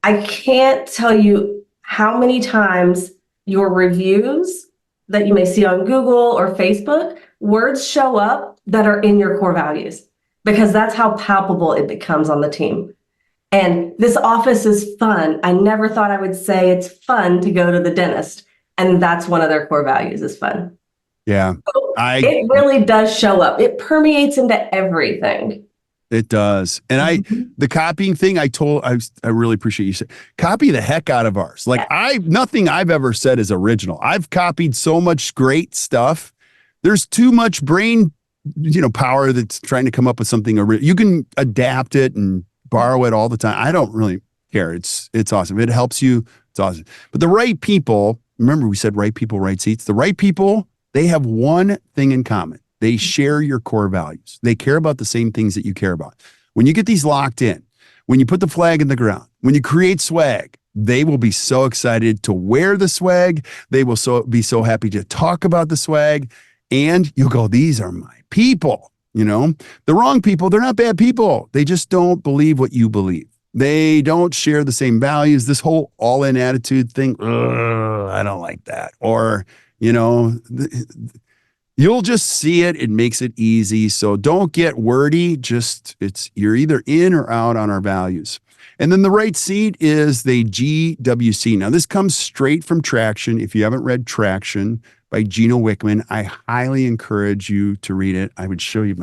I can't tell you how many times your reviews that you may see on Google or Facebook, words show up that are in your core values, because that's how palpable it becomes on the team. And this office is fun. I never thought I would say it's fun to go to the dentist. And that's one of their core values, is fun. Yeah. So it really does show up. It permeates into everything. It does. And the copying thing, I really appreciate you saying, copy the heck out of ours. Like nothing I've ever said is original. I've copied so much great stuff. There's too much brain, power that's trying to come up with something original. You can adapt it and borrow it all the time. I don't really care. It's awesome. It helps you. It's awesome. But the right people, remember we said right people, right seats. The right people, they have one thing in common. They share your core values. They care about the same things that you care about. When you get these locked in, when you put the flag in the ground, when you create swag, they will be so excited to wear the swag. They will be so happy to talk about the swag. And you'll go, these are my people. The wrong people, they're not bad people. They just don't believe what you believe. They don't share the same values. This whole all-in attitude thing, I don't like that. Or, you'll just see it. It makes it easy. So don't get wordy. You're either in or out on our values. And then the right seat is the GWC. Now this comes straight from Traction. If you haven't read Traction by Gino Wickman, I highly encourage you to read it. I would show you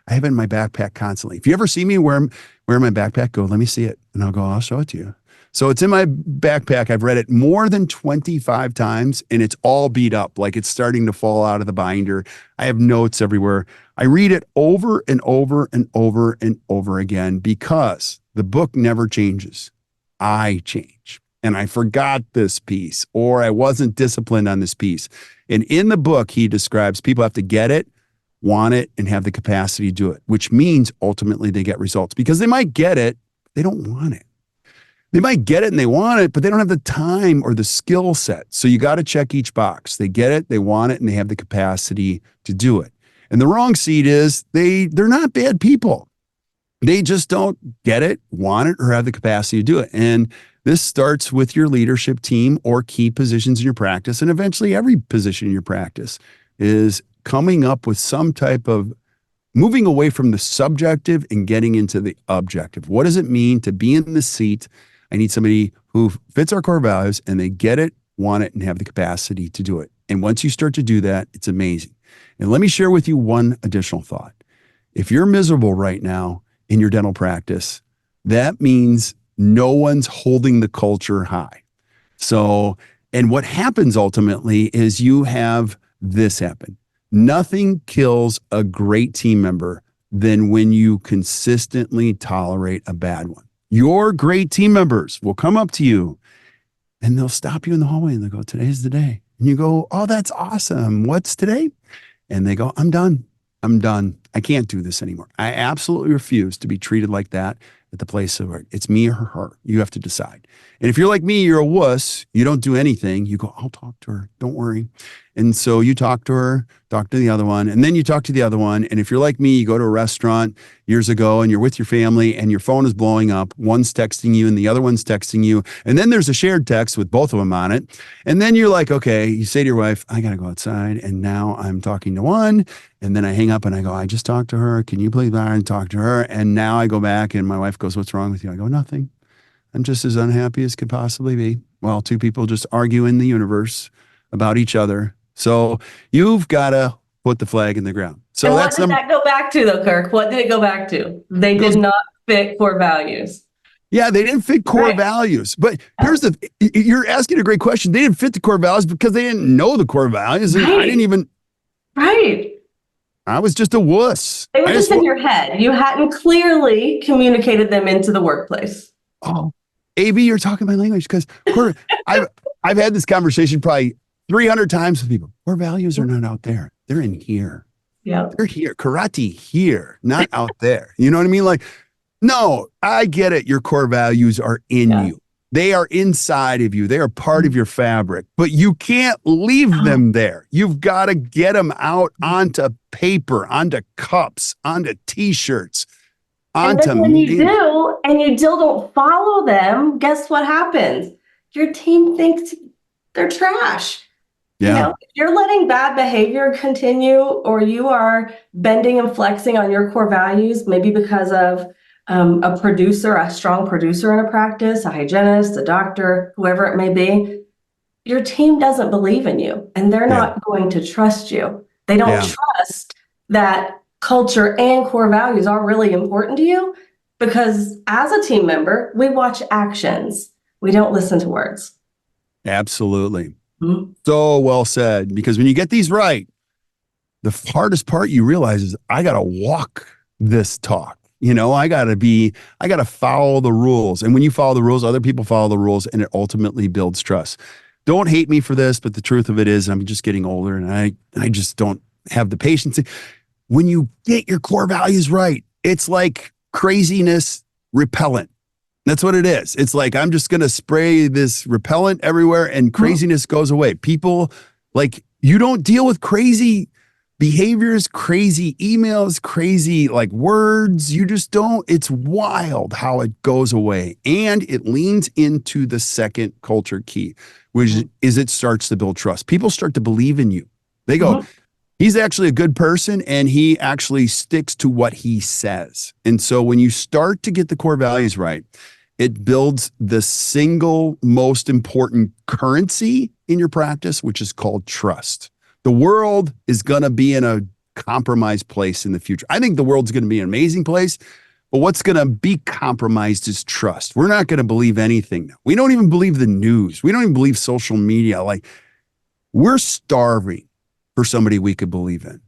I have it in my backpack constantly. If you ever see me wear my backpack, go, let me see it. And I'll show it to you. So it's in my backpack. I've read it more than 25 times and it's all beat up. Like it's starting to fall out of the binder. I have notes everywhere. I read it over and over and over and over again because the book never changes. I change. And I forgot this piece, or I wasn't disciplined on this piece. And in the book, he describes people have to get it, want it, and have the capacity to do it, which means ultimately they get results, because they might get it, they don't want it. They might get it and they want it, but they don't have the time or the skill set. So you got to check each box. They get it, they want it, and they have the capacity to do it. And the wrong seat is they're not bad people. They just don't get it, want it, or have the capacity to do it. And this starts with your leadership team or key positions in your practice. And eventually every position in your practice is coming up with some type of moving away from the subjective and getting into the objective. What does it mean to be in the seat? I need somebody who fits our core values and they get it, want it, and have the capacity to do it. And once you start to do that, it's amazing. And let me share with you one additional thought. If you're miserable right now in your dental practice, that means no one's holding the culture high. So, and what happens ultimately is you have this happen. Nothing kills a great team member than when you consistently tolerate a bad one. Your great team members will come up to you and they'll stop you in the hallway and they'll go, today's the day. And you go, oh, that's awesome. What's today? And they go, I'm done. I'm done. I can't do this anymore. I absolutely refuse to be treated like that at the place of work. It's me or her. You have to decide. And if you're like me, you're a wuss. You don't do anything. You go, I'll talk to her. Don't worry. And so you talk to her, talk to the other one, and then you talk to the other one. And if you're like me, you go to a restaurant years ago and you're with your family and your phone is blowing up. One's texting you and the other one's texting you. And then there's a shared text with both of them on it. And then you're like, okay, you say to your wife, I got to go outside. And now I'm talking to one. And then I hang up and I go, I just talked to her. Can you please talk to her? And now I go back and my wife goes, what's wrong with you? I go, nothing. I'm just as unhappy as could possibly be. Well, two people just argue in the universe about each other. So you've got to put the flag in the ground. So and that's what did that go back to, though, Kirk? What did it go back to? They did not fit core values. Yeah, they didn't fit core values. But here's you're asking a great question. They didn't fit the core values because they didn't know the core values. And I didn't even. Right. I was just a wuss. They were just in your head. You hadn't clearly communicated them into the workplace. Oh, AB, you're talking my language because I've had this conversation probably 300 times with people. Core values are not out there. They're in here. Yeah. They're here. Karate here, not out there. You know what I mean? Like, no, I get it. Your core values are in you. They are inside of you. They are part of your fabric, but you can't leave them there. You've got to get them out onto paper, onto cups, onto t-shirts, onto. And then when you do, and you still don't follow them, guess what happens? Your team thinks they're trash. Yeah. You know, if you're letting bad behavior continue, or you are bending and flexing on your core values, maybe because of a producer, a strong producer in a practice, a hygienist, a doctor, whoever it may be, your team doesn't believe in you and they're not going to trust you. They don't trust that culture and core values are really important to you, because as a team member, we watch actions. We don't listen to words. Absolutely. Mm-hmm. So well said, because when you get these right, the hardest part you realize is I got to walk this talk. You know, I got to follow the rules. And when you follow the rules, other people follow the rules, and it ultimately builds trust. Don't hate me for this, but the truth of it is I'm just getting older and I just don't have the patience. When you get your core values right, it's like craziness repellent. That's what it is. It's like, I'm just going to spray this repellent everywhere and craziness goes away. People, like, you don't deal with crazy behaviors, crazy emails, crazy like words. You just don't. It's wild how it goes away. And it leans into the second culture key, which is it starts to build trust. People start to believe in you. They go, he's actually a good person and he actually sticks to what he says. And so when you start to get the core values right, it builds the single most important currency in your practice, which is called trust. The world is going to be in a compromised place in the future. I think the world's going to be an amazing place, but what's going to be compromised is trust. We're not going to believe anything now. We don't even believe the news. We don't even believe social media. Like, we're starving for somebody we could believe in.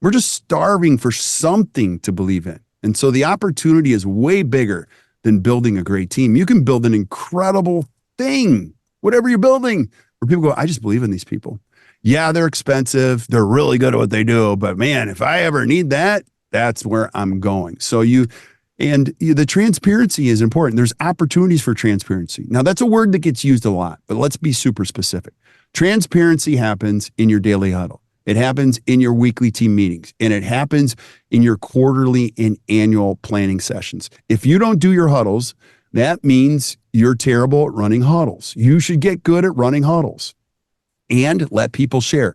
We're just starving for something to believe in. And so the opportunity is way bigger than building a great team. You can build an incredible thing, whatever you're building, where people go, I just believe in these people. Yeah, they're expensive. They're really good at what they do. But man, if I ever need that, that's where I'm going. So the transparency is important. There's opportunities for transparency. Now, that's a word that gets used a lot, but let's be super specific. Transparency happens in your daily huddle. It happens in your weekly team meetings, and it happens in your quarterly and annual planning sessions. If you don't do your huddles, that means you're terrible at running huddles. You should get good at running huddles and let people share.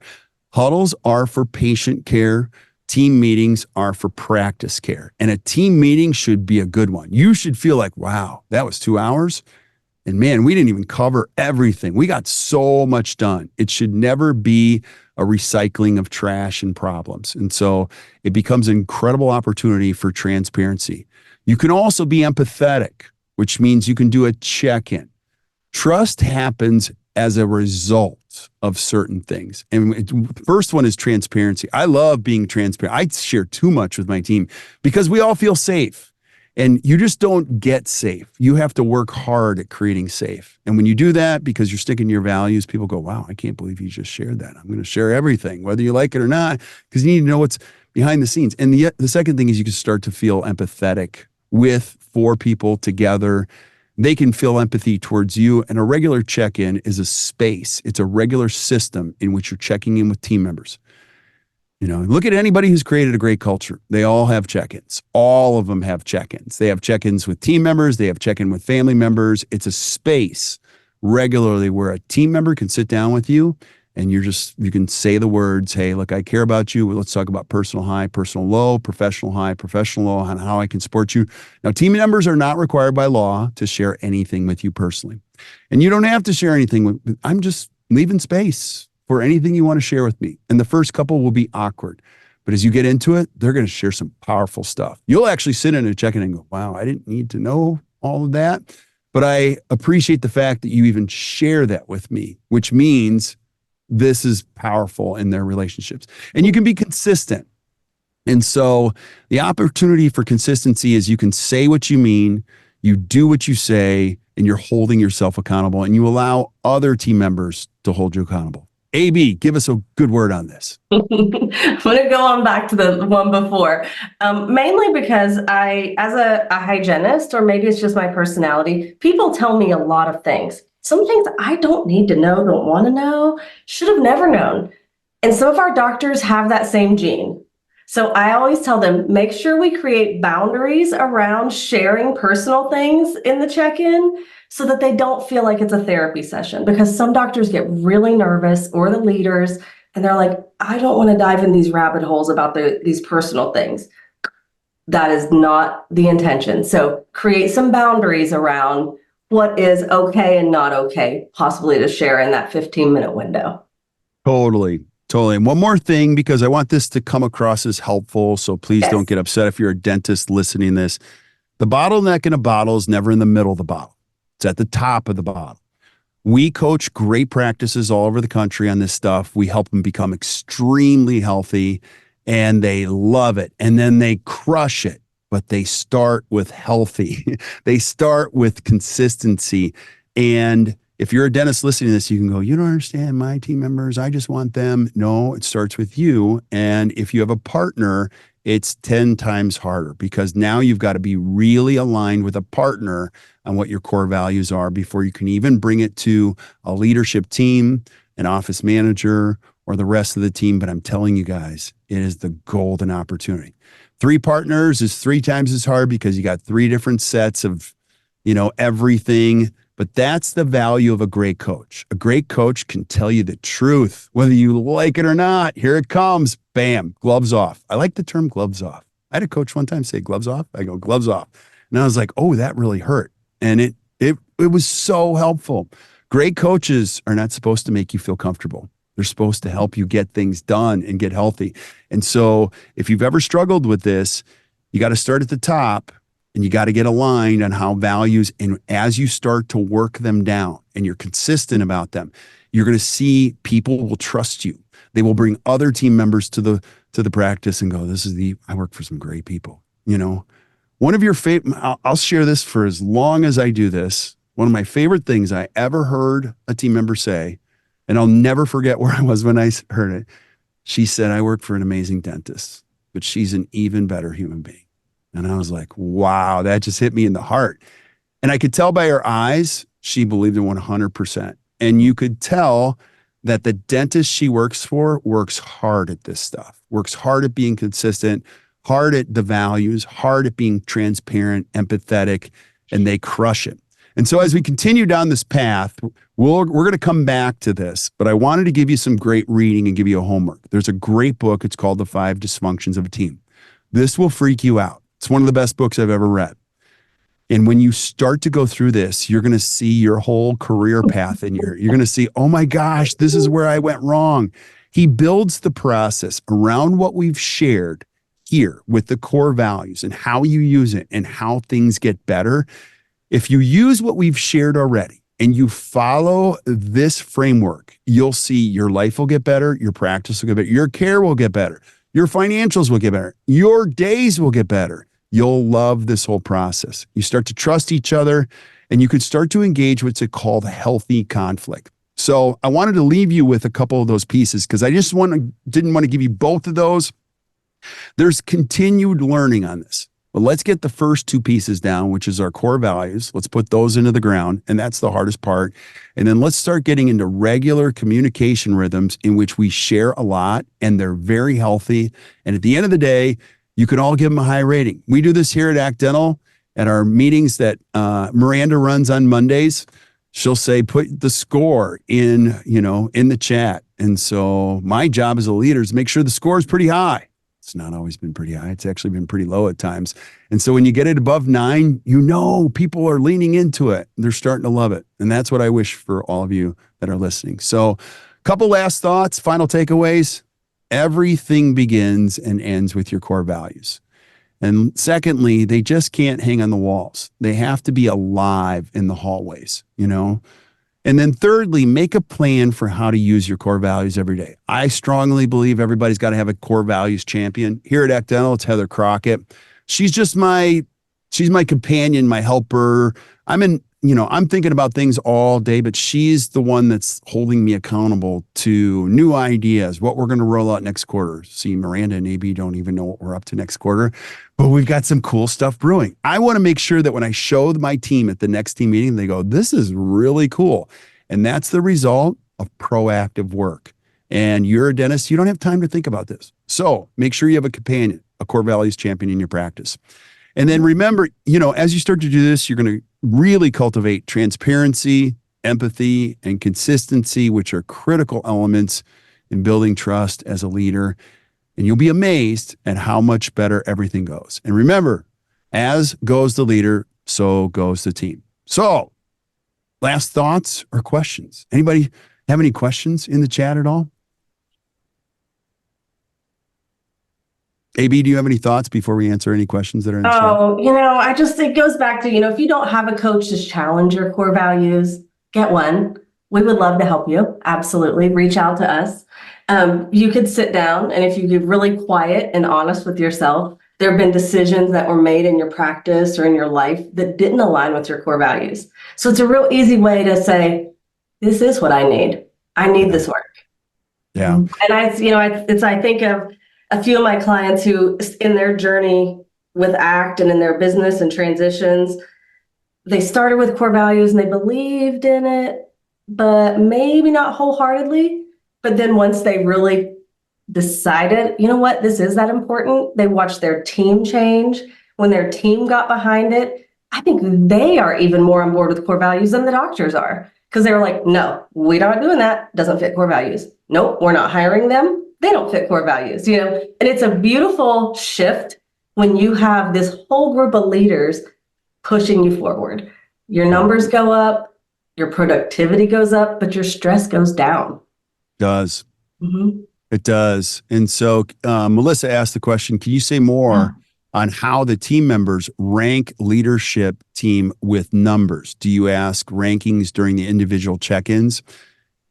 Huddles are for patient care. Team meetings are for practice care. And a team meeting should be a good one. You should feel like, wow, that was 2 hours. And man, we didn't even cover everything. We got so much done. It should never be a recycling of trash and problems. And so it becomes an incredible opportunity for transparency. You can also be empathetic, which means you can do a check-in. Trust happens as a result of certain things. And the first one is transparency. I love being transparent. I share too much with my team because we all feel safe. And you just don't get safe. You have to work hard at creating safe. And when you do that, because you're sticking to your values, people go, wow, I can't believe you just shared that. I'm going to share everything, whether you like it or not, because you need to know what's behind the scenes. And the second thing is you can start to feel empathetic with 4 people together. They can feel empathy towards you. And a regular check-in is a space. It's a regular system in which you're checking in with team members. Look at anybody who's created a great culture. They all have check-ins. All of them have check-ins. They have check-ins with team members. They have check-in with family members. It's a space regularly where a team member can sit down with you and you can say the words, hey, look, I care about you. Let's talk about personal high, personal low, professional high, professional low, and how I can support you. Now, team members are not required by law to share anything with you personally. And you don't have to share anything. I'm just leaving space for anything you want to share with me. And the first couple will be awkward. But as you get into it, they're going to share some powerful stuff. You'll actually sit in a check-in and go, wow, I didn't need to know all of that. But I appreciate the fact that you even share that with me, which means this is powerful in their relationships. And you can be consistent. And so the opportunity for consistency is you can say what you mean, you do what you say, and you're holding yourself accountable, and you allow other team members to hold you accountable. AB, give us a good word on this. I'm going to go on back to the one before, mainly because as a hygienist, or maybe it's just my personality, people tell me a lot of things. Some things I don't need to know, don't want to know, should have never known. And some of our doctors have that same gene. So I always tell them, make sure we create boundaries around sharing personal things in the check-in so that they don't feel like it's a therapy session, because some doctors get really nervous, or the leaders, and they're like, I don't want to dive in these rabbit holes about these personal things. That is not the intention. So create some boundaries around what is okay and not okay, possibly to share in that 15-minute window. Totally. And one more thing, because I want this to come across as helpful, so please don't get upset if you're a dentist listening to this. The bottleneck in a bottle is never in the middle of the bottle. It's at the top of the bottle. We coach great practices all over the country on this stuff. We help them become extremely healthy, and they love it. And then they crush it, but they start with healthy. They start with consistency. And if you're a dentist listening to this, you can go, you don't understand my team members. I just want them. No, it starts with you. And if you have a partner, it's 10 times harder, because now you've got to be really aligned with a partner on what your core values are before you can even bring it to a leadership team, an office manager, or the rest of the team. But I'm telling you guys, it is the golden opportunity. 3 partners is 3 times as hard, because you got 3 different sets of, everything. But that's the value of a great coach. A great coach can tell you the truth, whether you like it or not. Here it comes. Bam, gloves off. I like the term gloves off. I had a coach one time say gloves off. I go, gloves off. And I was like, oh, that really hurt. And it was so helpful. Great coaches are not supposed to make you feel comfortable. They're supposed to help you get things done and get healthy. And so if you've ever struggled with this, you got to start at the top. And you got to get aligned on how values, and as you start to work them down and you're consistent about them, you're going to see people will trust you. They will bring other team members to the practice and go, I work for some great people. One of your favorite, I'll share this for as long as I do this. One of my favorite things I ever heard a team member say, and I'll never forget where I was when I heard it. She said, I work for an amazing dentist, but she's an even better human being. And I was like, wow, that just hit me in the heart. And I could tell by her eyes, she believed it 100%. And you could tell that the dentist she works for works hard at this stuff, works hard at being consistent, hard at the values, hard at being transparent, empathetic, and they crush it. And so as we continue down this path, we're going to come back to this, but I wanted to give you some great reading and give you a homework. There's a great book. It's called The 5 Dysfunctions of a Team. This will freak you out. It's one of the best books I've ever read. And when you start to go through this, you're going to see your whole career path, and you're going to see, oh my gosh, this is where I went wrong. He builds the process around what we've shared here with the core values and how you use it and how things get better. If you use what we've shared already and you follow this framework, you'll see your life will get better, your practice will get better, your care will get better, your financials will get better, your days will get better. You'll love this whole process. You start to trust each other, and you could start to engage what's called healthy conflict. So I wanted to leave you with a couple of those pieces, because I didn't want to give you both of those. There's continued learning on this. But let's get the first two pieces down, which is our core values. Let's put those into the ground. And that's the hardest part. And then let's start getting into regular communication rhythms in which we share a lot and they're very healthy. And at the end of the day, you can all give them a high rating. We do this here at Act Dental at our meetings that Miranda runs on Mondays. She'll say, put the score in, in the chat. And so my job as a leader is to make sure the score is pretty high. It's not always been pretty high. It's actually been pretty low at times. And so when you get it above 9, people are leaning into it. They're starting to love it. And that's what I wish for all of you that are listening. So a couple last thoughts, final takeaways. Everything begins and ends with your core values. And secondly, they just can't hang on the walls. They have to be alive in the hallways, And then thirdly, make a plan for how to use your core values every day. I strongly believe everybody's got to have a core values champion. Here at Act Dental, it's Heather Crockett. She's my companion, my helper. I'm thinking about things all day, but she's the one that's holding me accountable to new ideas, what we're going to roll out next quarter. See, Miranda and AB don't even know what we're up to next quarter, but we've got some cool stuff brewing. I want to make sure that when I show my team at the next team meeting, they go, this is really cool. And that's the result of proactive work. And you're a dentist, you don't have time to think about this. So make sure you have a companion, a core values champion in your practice. And then remember, as you start to do this, you're going to really cultivate transparency, empathy, and consistency, which are critical elements in building trust as a leader. And you'll be amazed at how much better everything goes. And remember, as goes the leader, so goes the team. So, last thoughts or questions? Anybody have any questions in the chat at all? AB, do you have any thoughts before we answer any questions that are in the chat? It goes back to, if you don't have a coach to challenge your core values, get one. We would love to help you. Absolutely. Reach out to us. You could sit down, and if you get really quiet and honest with yourself, there have been decisions that were made in your practice or in your life that didn't align with your core values. So it's a real easy way to say, this is what I need. I need this work. Yeah. And I think of a few of my clients who, in their journey with ACT and in their business and transitions, they started with core values and they believed in it, but maybe not wholeheartedly. But then once they really decided, this is that important, they watched their team change. When their team got behind it, I think they are even more on board with core values than the doctors are. Because they were like, no, we're not doing that. Doesn't fit core values. Nope, we're not hiring them. They don't fit core values, and it's a beautiful shift when you have this whole group of leaders pushing you forward. Your numbers go up, your productivity goes up, but your stress goes down. Does. Mm-hmm. It does. And so Melissa asked the question, can you say more on how the team members rank leadership team with numbers? Do you ask rankings during the individual check-ins?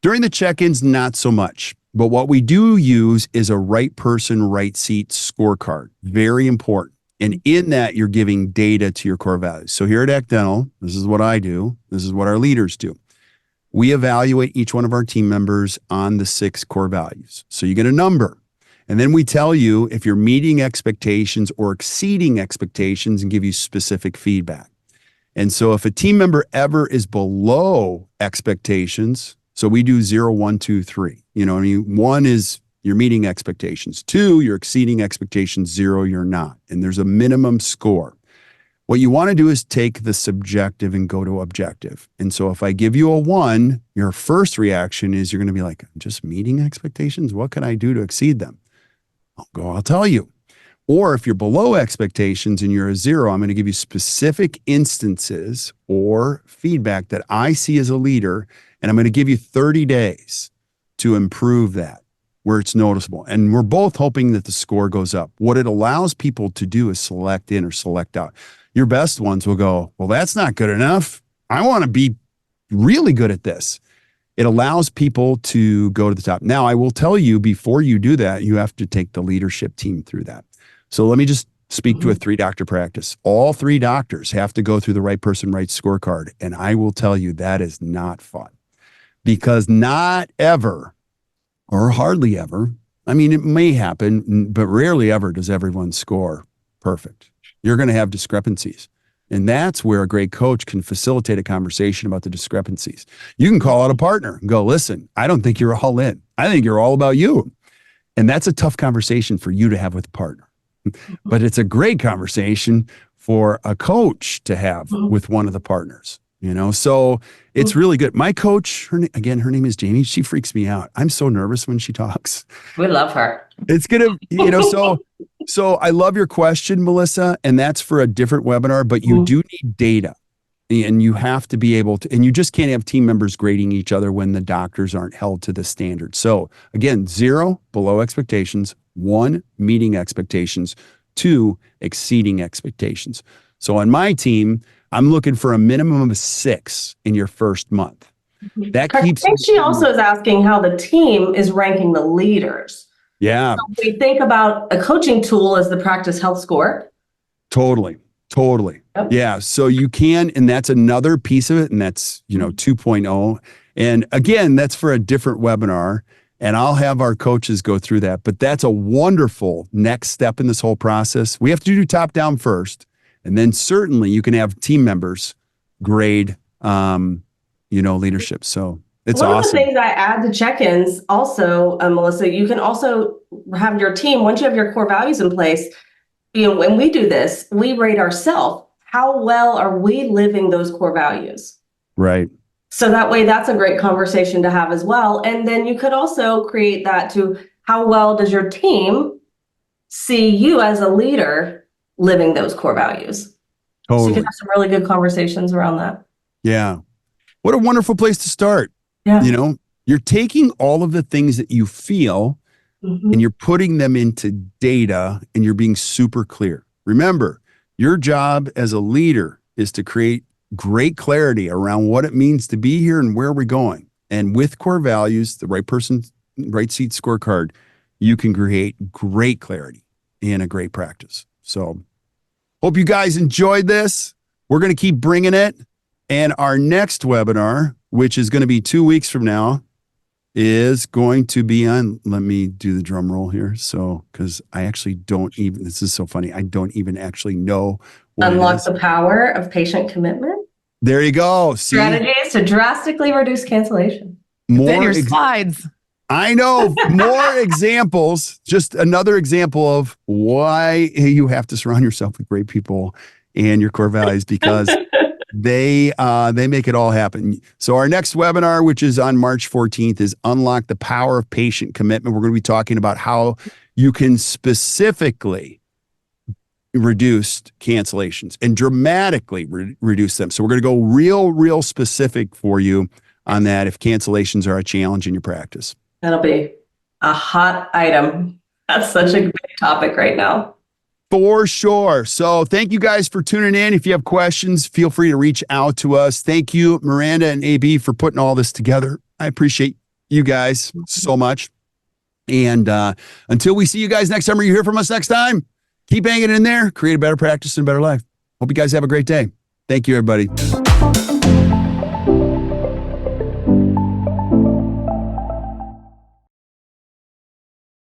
During the check-ins, not so much. But what we do use is a right person, right seat scorecard. Very important. And in that, you're giving data to your core values. So here at Act Dental, this is what I do. This is what our leaders do. We evaluate each one of our team members on the 6 core values. So you get a number. And then we tell you if you're meeting expectations or exceeding expectations and give you specific feedback. And so if a team member ever is below expectations, so we do 0, 1, 2, 3. 1 is you're meeting expectations. 2, you're exceeding expectations. 0, you're not. And there's a minimum score. What you want to do is take the subjective and go to objective. And so if I give you a 1, your first reaction is you're going to be like, I'm just meeting expectations. What can I do to exceed them? I'll tell you. Or if you're below expectations and you're a 0, I'm going to give you specific instances or feedback that I see as a leader. And I'm going to give you 30 days to improve that where it's noticeable. And we're both hoping that the score goes up. What it allows people to do is select in or select out. Your best ones will go, well, that's not good enough. I want to be really good at this. It allows people to go to the top. Now, I will tell you, before you do that, you have to take the leadership team through that. So let me just speak to a 3-doctor practice. All 3 doctors have to go through the right person, right scorecard. And I will tell you that is not fun. Because not ever, or hardly ever, I mean, it may happen, but rarely ever does everyone score perfect. You're going to have discrepancies. And that's where a great coach can facilitate a conversation about the discrepancies. You can call out a partner and go, listen, I don't think you're all in. I think you're all about you. And that's a tough conversation for you to have with a partner. But it's a great conversation for a coach to have with one of the partners, so it's really good. My coach, her name is Jamie. She freaks me out. I'm so nervous when she talks. We love her. It's going to, so I love your question, Melissa, and that's for a different webinar, but you do need data, and you have to be able to, and you just can't have team members grading each other when the doctors aren't held to the standard. So again, 0, below expectations, 1, meeting expectations, 2, exceeding expectations. So on my team, I'm looking for a minimum of 6 in your first month. That I keeps. think she also is asking how the team is ranking the leaders. Yeah. So we think about a coaching tool as the practice health score. Totally. Yep. Yeah. So you can, and that's another piece of it. And that's, 2.0. And again, that's for a different webinar. And I'll have our coaches go through that. But that's a wonderful next step in this whole process. We have to do top down first. And then certainly you can have team members grade, leadership. So it's awesome. One of the things I add to check-ins also, Melissa, you can also have your team, once you have your core values in place, when we do this, we rate ourselves. How well are we living those core values? Right. So that way, that's a great conversation to have as well. And then you could also create that to how well does your team see you as a leader living those core values? Totally. So you can have some really good conversations around that. Yeah. What a wonderful place to start. Yeah. You're taking all of the things that you feel and you're putting them into data, and you're being super clear. Remember, your job as a leader is to create great clarity around what it means to be here and where we're going. And with core values, the right person, right seat scorecard, you can create great clarity in a great practice. So hope you guys enjoyed this. We're going to keep bringing it. And our next webinar, which is going to be 2 weeks from now, is going to be on, let me do the drum roll here. So, because I actually don't even, this is so funny, I don't even actually know what Unlock the power of patient commitment. There you go. See? Strategies to drastically reduce cancellation. Then your slides. I know. More examples. Just another example of why you have to surround yourself with great people and your core values, because they make it all happen. So our next webinar, which is on March 14th, is Unlock the Power of Patient Commitment. We're going to be talking about how you can specifically reduce cancellations and dramatically reduce them. So we're going to go real specific for you on that if cancellations are a challenge in your practice. That'll be a hot item. That's such a big topic right now. For sure. So thank you guys for tuning in. If you have questions, feel free to reach out to us. Thank you, Miranda and AB, for putting all this together. I appreciate you guys so much. And until we see you guys next time, or you hear from us next time, keep hanging in there, create a better practice and a better life. Hope you guys have a great day. Thank you, everybody.